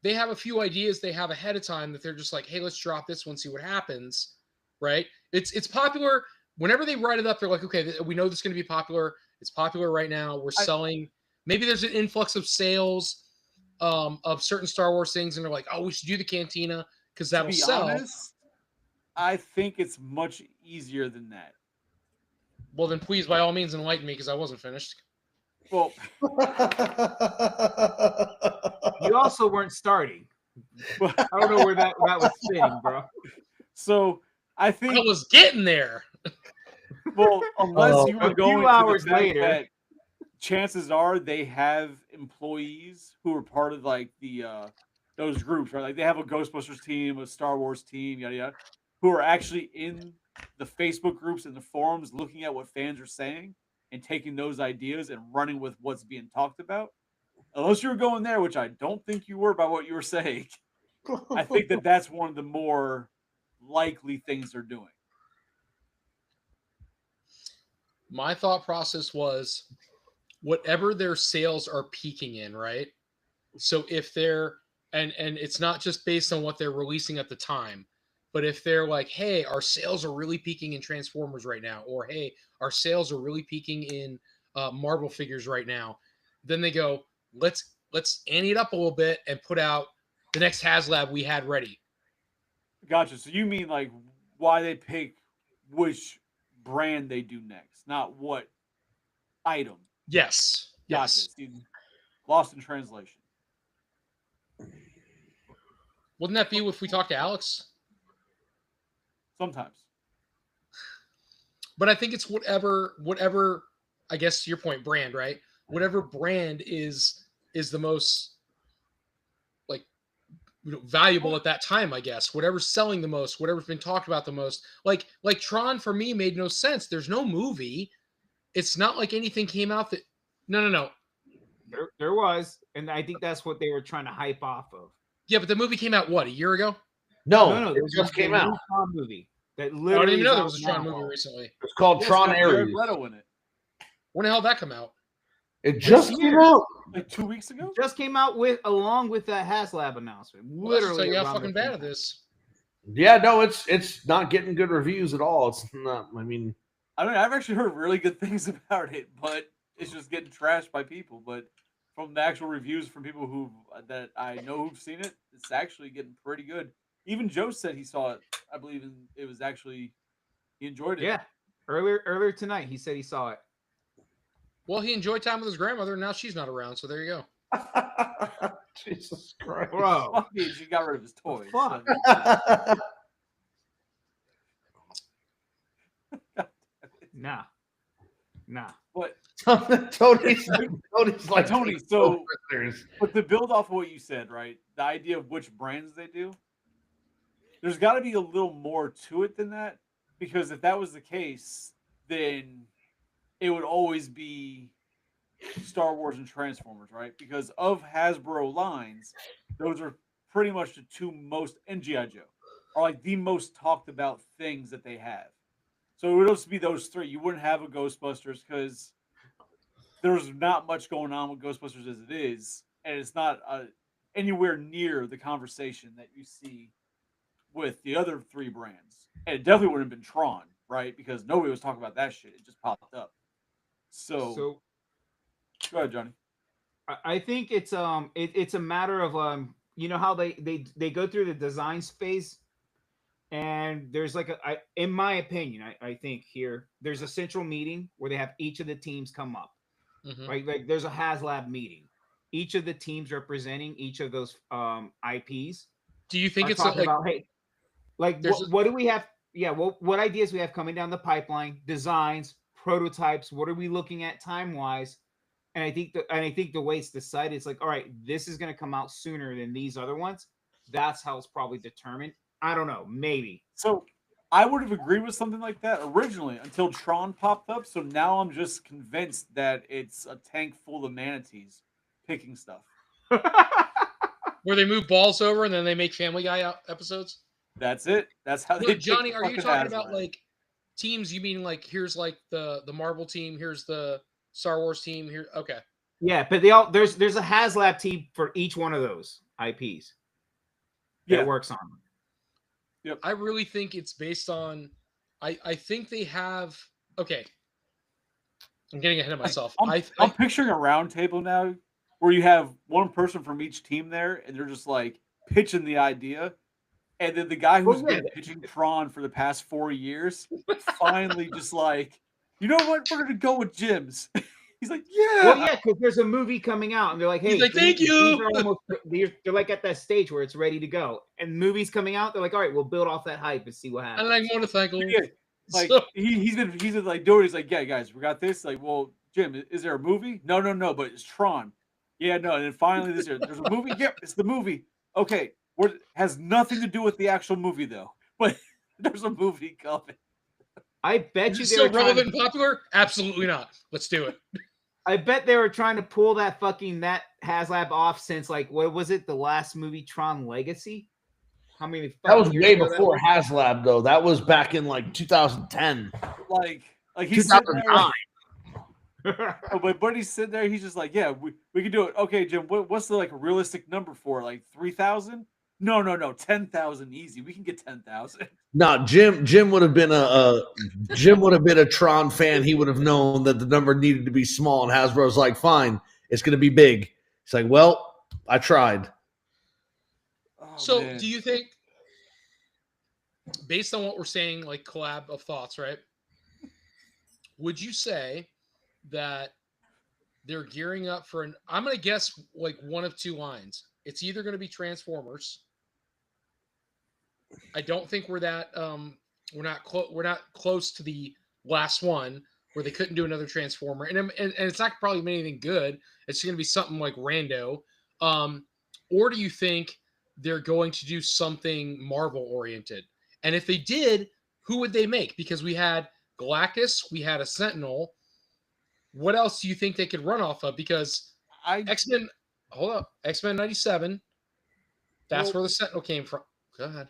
they have a few ideas they have ahead of time that they're just like, hey, let's drop this one, see what happens, right? It's popular. Whenever they write it up, they're like, okay, we know this is going to be popular. It's popular right now. We're selling. Maybe there's an influx of sales of certain Star Wars things, and they're like, oh, we should do the Cantina because that'll sell.
Honest, I think it's much easier than that.
Well, then please, by all means, enlighten me because I wasn't finished.
Well,
you also weren't starting. I don't know where that was sitting, bro.
So I think
I was getting there.
Well, unless you were going
a few hours
to the
later,
that chances are they have employees who are part of like the those groups, right? Like they have a Ghostbusters team, a Star Wars team, yada yada, who are actually in the Facebook groups and the forums looking at what fans are saying and taking those ideas and running with what's being talked about. Unless you were going there, which I don't think you were by what you were saying, I think that's one of the more likely things they're doing.
My thought process was whatever their sales are peaking in, right? So if they're and it's not just based on what they're releasing at the time, but if they're like, hey, our sales are really peaking in Transformers right now, or hey, our sales are really peaking in Marvel figures right now, then they go, let's ante it up a little bit and put out the next HasLab we had ready.
Gotcha. So you mean like why they pick which brand they do next, not what item?
Yes.
Gotcha.
Yes.
See, lost in translation.
Wouldn't that be if we talk to Alex?
Sometimes.
But I think it's whatever, I guess to your point, brand, right? Whatever brand is the most like valuable at that time, I guess. Whatever's selling the most, whatever's been talked about the most. Like Tron for me made no sense. There's no movie. It's not like anything came out that no.
There was, and I think that's what they were trying to hype off of.
Yeah, but the movie came out what, a year ago?
No,
it just came out.
Tron movie that
I
literally.
didn't even know
is
there
out
was a Tron
now.
movie recently.
It's called
Yeah,
Tron
it's got Jared
Ares.
Leto in it.
When the hell did that come out?
It just
This
came
year.
out.
Like 2 weeks ago.
Just came out along with that HasLab announcement.
Well, that's just
Literally,
tell you how
around
fucking
the
bad
same
it is.
Yeah, no, it's not getting good reviews at all. It's not. I mean,
I've actually heard really good things about it, but it's just getting trashed by people. But from the actual reviews from people that I know who've seen it, it's actually getting pretty good. Even Joe said he saw it. I believe it was actually he enjoyed it.
Yeah, earlier tonight he said he saw it.
Well, he enjoyed time with his grandmother, and now she's not around, so there you go.
Jesus Christ,
Bro,
Fuck me, she got rid of his toys.
fuck? Nah.
But
Tony's like
Tony, so but to build off of what you said, right? The idea of which brands they do, there's got to be a little more to it than that. Because if that was the case, then it would always be Star Wars and Transformers, right? Because of Hasbro lines, those are pretty much the two most, and G.I. Joe, are like the most talked about things that they have. So it would also be those three. You wouldn't have a Ghostbusters because there's not much going on with Ghostbusters as it is, and it's not anywhere near the conversation that you see with the other three brands. And it definitely wouldn't have been Tron, right? Because nobody was talking about that shit. It just popped up. So go ahead, Johnny.
I think it's it's a matter of you know how they go through the design space, and there's like in my opinion, I think here there's a central meeting where they have each of the teams come up, right? Like there's a HasLab meeting, each of the teams representing each of those IPs.
Do you think it's
talking
like
about, hey, like what do we have? Yeah, what ideas we have coming down the pipeline, designs, prototypes, what are we looking at time wise? And I think the way it's decided, it's like, all right, this is going to come out sooner than these other ones. That's how it's probably determined. I don't know, maybe.
So I would have agreed with something like that originally until Tron popped up. So now I'm just convinced that it's a tank full of manatees picking stuff.
where they move balls over and then they make Family Guy episodes?
That's it. That's how
No,
they.
Johnny, are you talking about
HasLab.
like teams? You mean like here's like the Marvel team, here's the Star Wars team here? Okay.
Yeah, but they all there's a HasLab team for each one of those IPs that works on them.
Yep.
I really think it's based on. I think they have. Okay. I'm getting ahead of myself.
I'm picturing a round table now where you have one person from each team there, and they're just like pitching the idea. And then the guy who's been pitching Tron for the past 4 years finally just like, you know what? We're going to go with Jim's. He's like, yeah.
Well, yeah, because there's a movie coming out, and they're like, hey,
he's like, thank you.
They're like at that stage where it's ready to go. And the movie's coming out, they're like, all right, we'll build off that hype and see what happens.
I like motorcycles.
Yeah. Like he's been like doing. He's like, yeah, guys, we got this. Like, well, Jim, is there a movie? No, but it's Tron. Yeah, no. And then finally, there's a movie. Yep, it's the movie. Okay, has nothing to do with the actual movie though, but there's a movie coming.
I bet
Is
you
it
they
still
were trying
relevant and popular? Absolutely not. Let's do it.
I bet they were trying to pull that HasLab off since like what was it? The last movie, Tron Legacy. How many?
That was
years
way
ago
before HasLab, though. That was back in like 2010.
Like he's sitting there.
2009.
Oh, my buddy's sitting there. He's just like, yeah, we can do it. Okay, Jim, what's the like realistic number for? Like 3,000? No, 10,000 easy. We can get 10,000.
No, Jim would have been a Tron fan. He would have known that the number needed to be small, and Hasbro's like, fine, it's going to be big. It's like, well, I tried.
So,
man.
do you think, based on what we're saying, like collab of thoughts, right? Would you say that they're gearing up for I'm going to guess like one of two lines. It's either going to be Transformers. I don't think we're that we're not close to the last one where they couldn't do another Transformer, and it's not probably anything good. It's going to be something like rando. Or do you think they're going to do something Marvel oriented? And if they did, who would they make? Because we had Galactus, we had a Sentinel. What else do you think they could run off of? Because X-Men. Hold up, X-Men 97. That's
Well-
where the Sentinel came from. Go ahead.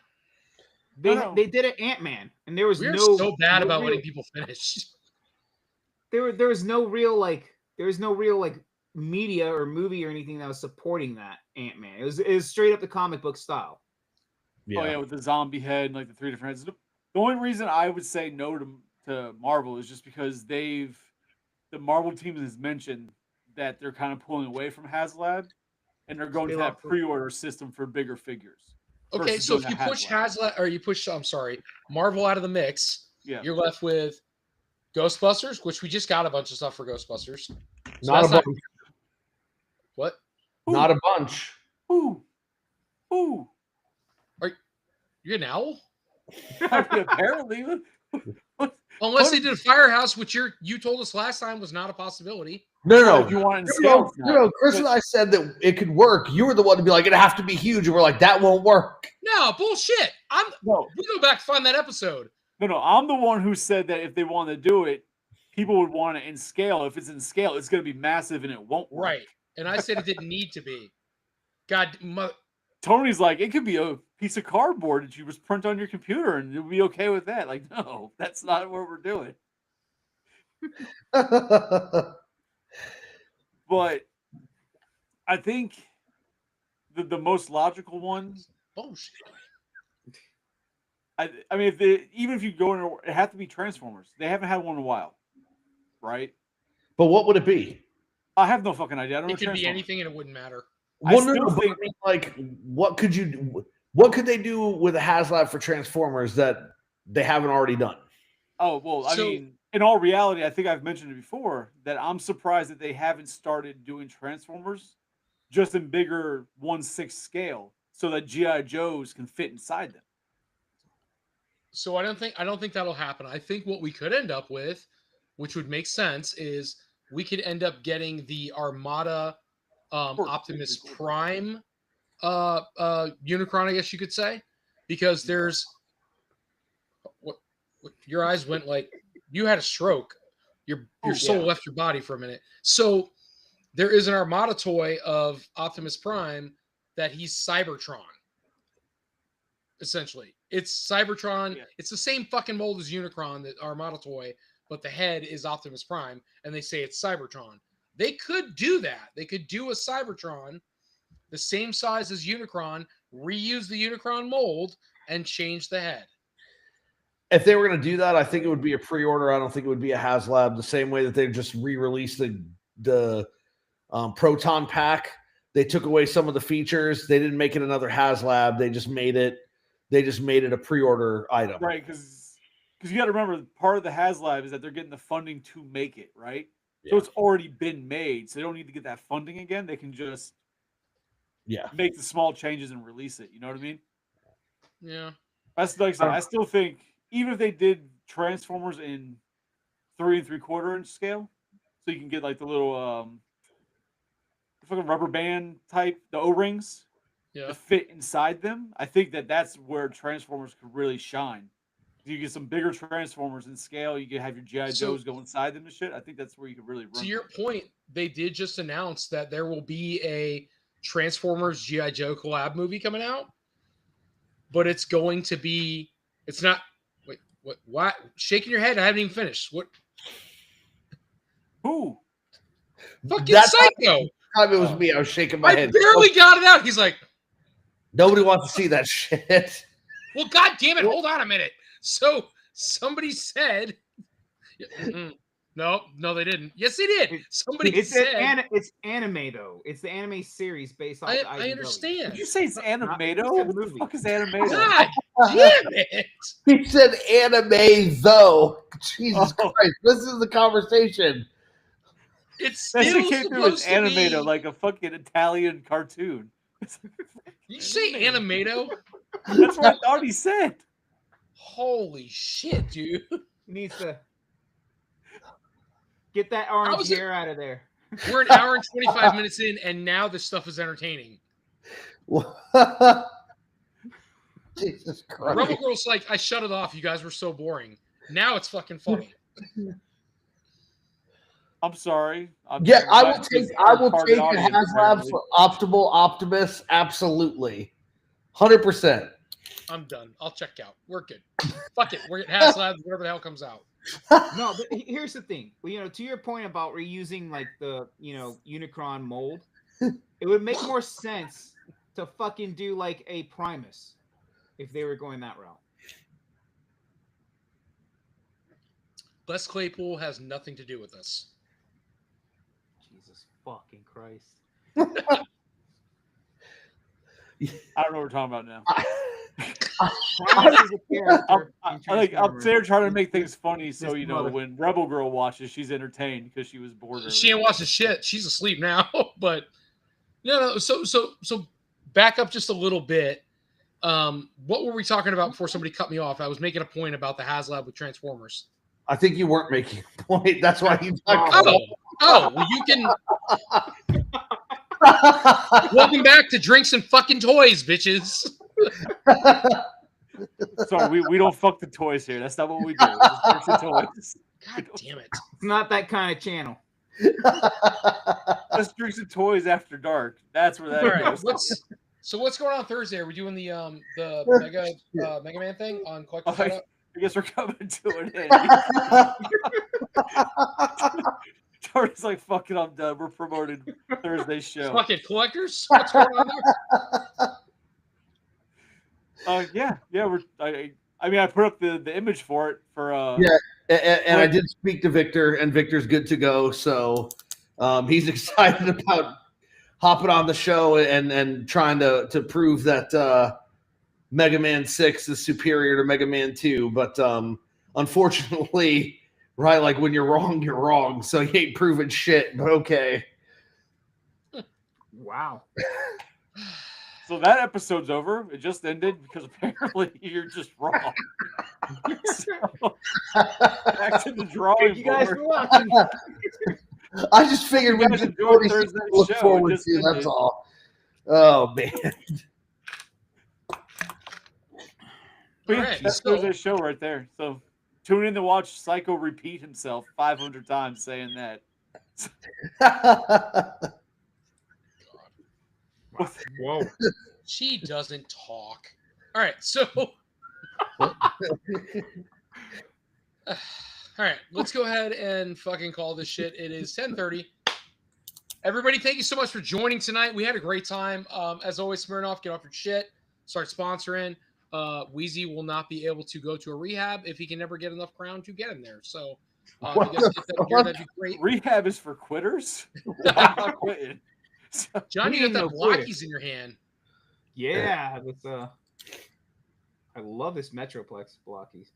They did an Ant-Man, and there was
We're
no
so bad
no
about
real,
letting people finish.
there was no real media or movie or anything that was supporting that Ant-Man. It was straight up the comic book style.
Oh yeah, with the zombie head and like the 3 different heads. The only reason I would say no to Marvel is just because the Marvel team has mentioned that they're kind of pulling away from HasLab and they're going to that pre-order system for bigger figures.
Okay,
versus
so
doing
if you
a
push HasLab, or you push, I'm sorry, Marvel out of the mix,
Yeah.
you're left with Ghostbusters, which we just got a bunch of stuff for Ghostbusters. So
Not a
that's not-
bunch.
What?
Not a bunch.
Ooh.
You're an owl?
I mean, apparently.
Unless they did a Firehouse, which you told us last time was not a possibility.
No.
If you want it in scale,
No. Chris and I said that it could work. You were the one to be like, it'd have to be huge. And we're like, that won't work.
No, bullshit.
No.
We go back to find that episode.
No, I'm the one who said that if they want to do it, people would want it in scale. If it's in scale, it's going to be massive and it won't work.
Right. And I said it didn't need to be. God,
Tony's like, it could be a piece of cardboard that you just print on your computer and you'll be okay with that. Like, no, that's not what we're doing. But I think the most logical one.
bullshit.
I mean, even if you go in, it have to be Transformers. They haven't had one in a while, right?
But what would it be?
I have no fucking idea. I don't know.
It could be
Transformers.
anything and it wouldn't matter.
I
Well, no,
still
but
think-
I mean, like, what could they do with a HasLab for Transformers that they haven't already done?
Oh well, I
So-
mean, in all reality, I think I've mentioned it before that I'm surprised that they haven't started doing Transformers just in bigger 1/6 scale, so that GI Joes can fit inside them.
So I don't think that'll happen. I think what we could end up with, which would make sense, is we could end up getting the Armada Optimus Prime Unicron, I guess you could say, because there's what your eyes went like you had a stroke. Your soul left your body for a minute. So there is an Armada toy of Optimus Prime that he's Cybertron. Essentially, it's Cybertron.
Yeah.
It's the same fucking mold as Unicron, the Armada toy, but the head is Optimus Prime, and they say it's Cybertron. They could do that. They could do a Cybertron the same size as Unicron, reuse the Unicron mold, and change the head.
If they were going to do that, I think it would be a pre-order. I don't think it would be a HasLab. The same way that they just re-released the Proton Pack. They took away some of the features. They didn't make it another HasLab. They just made it a pre-order item.
Right, because you got to remember, part of the HasLab is that they're getting the funding to make it, right? So
Yeah.
it's already been made, so they don't need to get that funding again. They can just make the small changes and release it. You know what I mean?
Yeah.
That's like I still think even if they did Transformers in 3 3/4 inch scale, so you can get like the little fucking rubber band type, the O-rings
Yeah.
to fit inside them. I think that's where Transformers could really shine. You get some bigger Transformers in scale. You can have your GI
So-
Joes go inside them and shit. I think that's where you could really run.
To your point, they did just announce that there will be a Transformers GI Joe collab movie coming out, but it's going to be. It's not. Wait, what? Why? Shaking your head? I haven't even finished. What?
Who?
Fucking
That's
Psycho!
Time it was me. I was shaking my
I
head.
barely got it out. He's like,
Nobody wants to see that shit.
"Well, god damn it! Hold on a minute." So somebody said, No, they didn't. Yes, they did. Somebody
It's
said.
it's anime though. It's the anime series based off.
I
IDW.
understand.
Did you say it's
Not-
Animato?
it's a
What the
movie.
fuck is Animato?
God damn it!
He said anime though. Jesus
Oh.
Christ. This is the conversation.
It's
That
still
shit came through as
supposed to
Animato,
be.
like a fucking Italian cartoon.
You say Animato?
That's what I thought he said.
Holy shit, dude!
He needs to get that orange
was it-
hair out of there.
We're an hour and 25 minutes in, and now this stuff is entertaining.
Jesus Christ.
Rebel Girl's like, I shut it off. You guys were so boring. Now it's fucking funny.
I'm sorry.
Yeah, I will
glad
take.
he's
I
our
will
target
take a
audience,
HasLab
apparently.
for Optimal Optimus. Absolutely, 100%.
I'm done. I'll check out. We're good. Fuck it. We're at HasLab, whatever the hell comes out.
No, but here's the thing. Well, to your point about reusing like the Unicron mold, it would make more sense to fucking do like a Primus if they were going that route.
Les Claypool has nothing to do with this.
Jesus fucking Christ.
I don't know what we're talking about now.
Primus is a character in
I'm
Transformers.
there trying to make things funny, so
This
when Rebel Girl watches, she's entertained because she was bored.
She ain't watching shit. She's asleep now. But no. So back up just a little bit. What were we talking about before somebody cut me off? I was making a point about the HasLab with Transformers.
I think you weren't making a point. That's why you talked.
Well, you can. Welcome back to Drinks and Fucking Toys, bitches.
Sorry, we don't fuck the toys here. That's not what we do. We just fix the toys.
God damn it.
It's not that kind of channel.
Let's drink some toys after dark. That's where that
All right,
goes.
what's going on Thursday? Are we doing the Mega Man thing on Collector
Oh,
Setup?
I guess we're coming to an end. Tony's like, fuck it, I'm done. We're promoting Thursday's show.
Fuck it, collectors. What's going on there?
Yeah. I put up the image for it for
Yeah. And I did speak to Victor, and Victor's good to go. So he's excited about hopping on the show and trying to prove that Mega Man 6 is superior to Mega Man 2. But unfortunately, right, like when you're wrong. So he ain't proving shit, but okay.
Wow.
So that episode's over. It just ended because apparently you're just wrong. So, back to the drawing
Thank you guys
board.
for watching.
I just figured we
You guys
could
enjoyed Thursday's
look
show. It
forward
just
to. That's
ended.
all. Oh man.
But yeah,
All right,
that's
so-
Thursday's show right there. So tune in to watch Psycho repeat himself 500 times saying that.
Whoa.
She doesn't talk. All right, so all right, let's go ahead and fucking call this shit. It is 10:30. Everybody, thank you so much for joining tonight. We had a great time. As always, Smirnoff, get off your shit. Start sponsoring. Wheezy will not be able to go to a rehab if he can never get enough crown to get him there. So, if you guys get that gear, that'd be great.
Rehab is for quitters? I'm not quitting. So,
John, you got that
quitter.
blockies in your hand.
Yeah, that's I love this Metroplex blockies.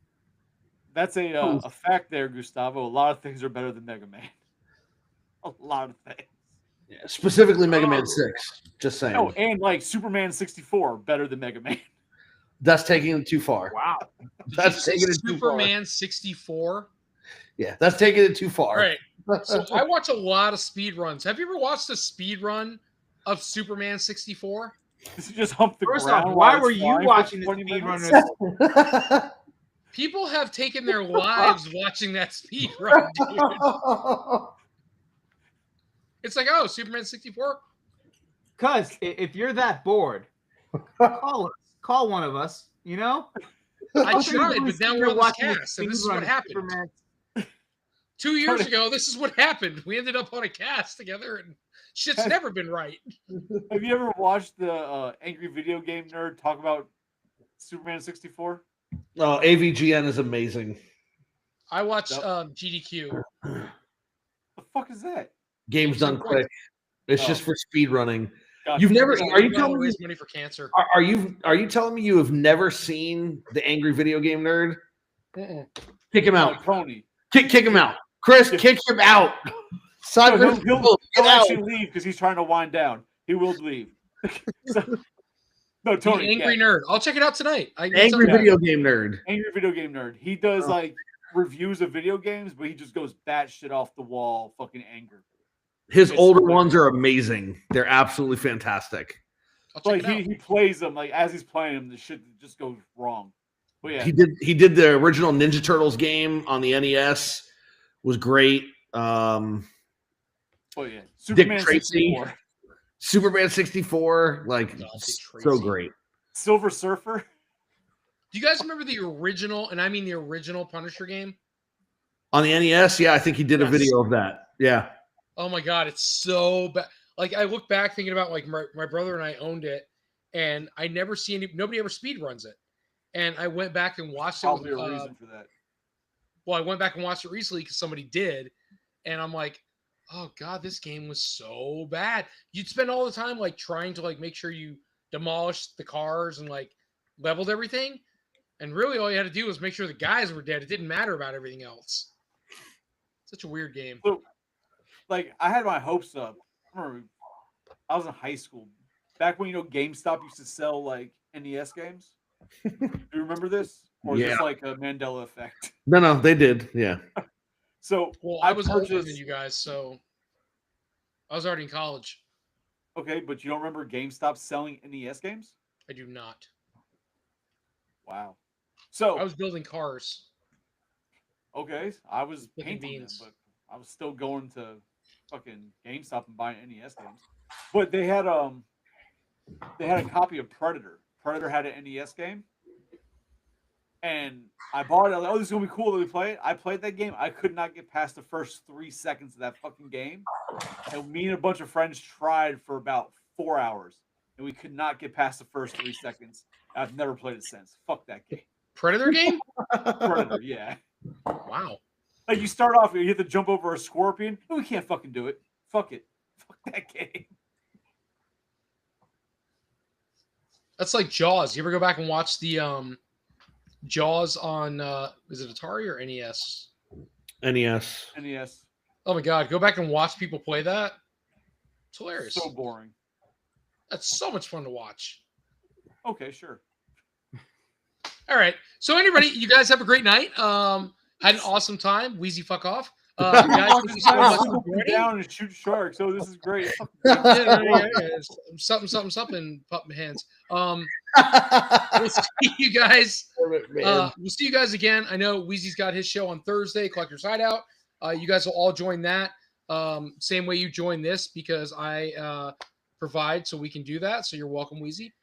that's a fact there, Gustavo. A lot of things are better than Mega Man. A lot of things.
Yeah, specifically Mega Man 6. Just saying.
Oh, and like Superman 64 better than Mega Man.
That's taking it too far.
Wow.
That's taking it too far.
Superman 64.
Yeah, that's taking it too far.
All right. So I watch a lot of speed runs. Have you ever watched a speed run of Superman 64?
This is just hump the
First
ground.
off,
while
why
it's
were you
flying for
watching the
20
speed
minutes?
runners?
People have taken their lives watching that speed run, dude. It's like, oh, Superman 64?
Because if you're that bored, call us. Call one of us.
I tried, but now we're on this cast, and this is what happened.
Superman.
2 years ago, this is what happened. We ended up on a cast together, and shit's never been right.
Have you ever watched the Angry Video Game Nerd talk about Superman 64?
Oh, AVGN is amazing.
I watched
Yep.
GDQ.
The fuck is that?
Game's done quick. It's just for speed running.
Gotcha.
You've never? Are you
We're gonna
telling me?
raise money for cancer?
Are you telling me you have never seen the Angry Video Game Nerd? Kick him out.
Tony.
Kick him out. Chris, kick him out.
No,
Cyber,
he'll
get out.
actually leave because he's trying to wind down. He will leave. No, Tony.
The Angry
yeah.
Nerd. I'll check it out tonight.
Angry Video Game Nerd.
Angry Video Game Nerd. He does like reviews of video games, but he just goes batshit off the wall, fucking angry.
His
It's
older
great.
ones are amazing. They're absolutely fantastic.
I'll check
Like
it out.
he plays them like as he's playing them, the shit just goes wrong. But yeah,
He did the original Ninja Turtles game on the NES. Was great.
Oh yeah, Superman
Tracy.
64.
Superman 64, like
God, Dick
so
Tracy.
great.
Silver Surfer.
Do you guys remember the original, and I mean the original Punisher game?
On the NES, yeah, I think he did a
Yes.
video of that. Yeah.
Oh my God, it's so bad. Like I look back thinking about like my brother and I owned it, and I never see nobody ever speed runs it. And I went back and watched it.
Probably
With,
a reason for that.
well, I went back and watched it recently because somebody did, and I'm like, oh God, this game was so bad. You'd spend all the time like trying to like make sure you demolished the cars and like leveled everything, and really all you had to do was make sure the guys were dead. It didn't matter about everything else. Such a weird game.
So, like, I had my hopes up. I remember I was in high school back when GameStop used to sell like NES games. Do you remember this, or is
Yeah.
this like a Mandela effect?
No, they did. Yeah.
So
Well, I was older
purchased.
than you guys, so I was already in college.
Okay, but you don't remember GameStop selling NES games?
I do not.
Wow. So
I was building cars.
okay, I was
Flipping
painting them,
beans.
but I was still going to fucking GameStop and buying NES games. But they had a copy of Predator. Predator had an NES game, and I bought it. I was like, oh, this is gonna be cool. Let me play it. I played that game. I could not get past the first 3 seconds of that fucking game, and me and a bunch of friends tried for about 4 hours, and we could not get past the first 3 seconds. I've never played it since. Fuck that game.
Predator game?
Predator, yeah.
Wow.
Like you start off, you have to jump over a scorpion. No, we can't fucking do it. Fuck it. Fuck that game.
That's like Jaws. You ever go back and watch the Jaws on is it Atari or NES?
NES.
NES.
Oh my God, go back and watch people play that. It's hilarious.
So boring.
That's so much fun to watch.
Okay, sure.
All right. So anybody, you guys have a great night. Had an awesome time. Wheezy, fuck off. Guys, thank you so much for joining.
Down and shoot sharks. Oh, this is great.
Yeah. Something pop my hands. We'll see you guys. We'll see you guys again. I know Wheezy's got his show on Thursday, Collector's Hideout. You guys will all join that. Same way you join this because I provide so we can do that. So you're welcome, Wheezy.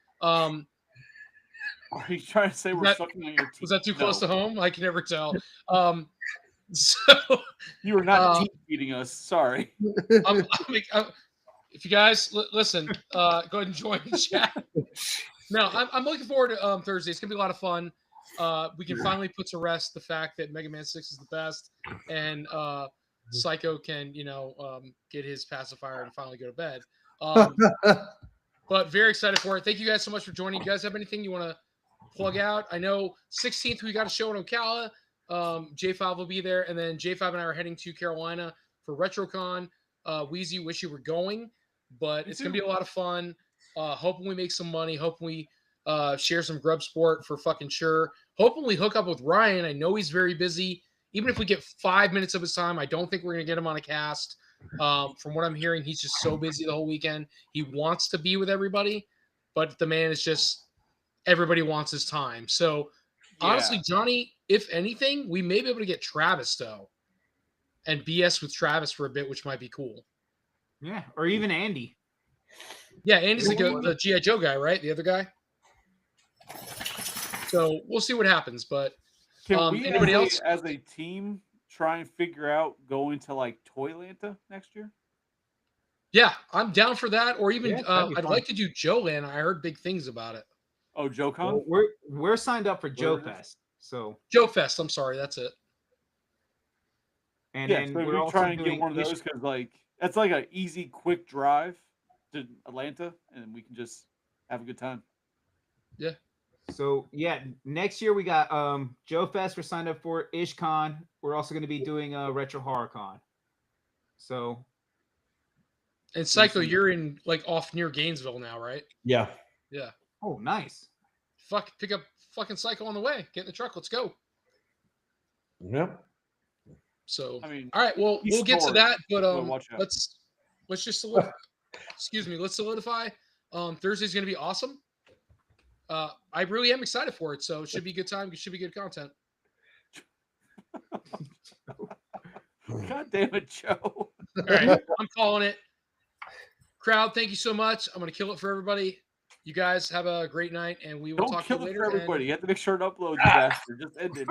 Are you trying to say we're
that-
sucking on your teeth?
Was that too close to home? I can never tell. So
You are not teeth feeding us. Sorry.
if you guys listen, go ahead and join the chat. No, I'm looking forward to Thursday. It's gonna be a lot of fun. We can finally put to rest the fact that Mega Man 6 is the best, and Psycho can get his pacifier and finally go to bed. But very excited for it. Thank you guys so much for joining. You guys have anything you want to plug out? I know 16th we got a show in Ocala. J5 will be there, and then J5 and I are heading to Carolina for RetroCon. Wheezy, wish you were going, but it's gonna be a lot of fun. Hoping we make some money. Hoping we share some Grub Sport for fucking sure. Hoping we hook up with Ryan. I know he's very busy. Even if we get 5 minutes of his time, I don't think we're gonna get him on a cast. From what I'm hearing, he's just so busy the whole weekend. He wants to be with everybody, but the man is just everybody wants his time. So honestly, Johnny, if anything, we may be able to get Travis though, and BS with Travis for a bit, which might be cool.
Yeah, or even Andy.
Yeah, Andy's the G.I. Joe guy, right? The other guy. So we'll see what happens. But
Can we,
anybody else?
as a team, try and figure out going to like Toylanta next year?
Yeah, I'm down for that. Or even
Yeah, that'd be
I'd
fun.
like to do Joe Land. I heard big things about it.
Oh, JoeCon?
Well, we're signed up for Joe
Where is it?
Fest, so
Joe Fest. I'm sorry, that's it.
and
Yeah,
then
so
we're
we
also
try and
doing
get one of those because like that's like an easy, quick drive to Atlanta, and we can just have a good time.
So yeah, next year we got Joe Fest. We're signed up for IshCon. We're also going to be doing Retro Horror Con. So
And Psycho, you're in like off near Gainesville now, right?
Yeah.
Yeah.
oh, nice.
Pick up fucking Psycho on the way. Get in the truck. Let's go.
Yep.
So
I mean,
all right, well,
he's
we'll get to
snoring,
that, but
so watch out.
let's just solidify. Let's solidify. Thursday's gonna be awesome. I really am excited for it, so it should be a good time. It should be good content.
God damn it, Joe.
All right, I'm calling it. Crowd, thank you so much. I'm gonna kill it for everybody. You guys have a great night, and we will
Don't
talk to
kill
you
it
later.
for everybody.
and-
You have to make sure to upload, you bastard. Just end it.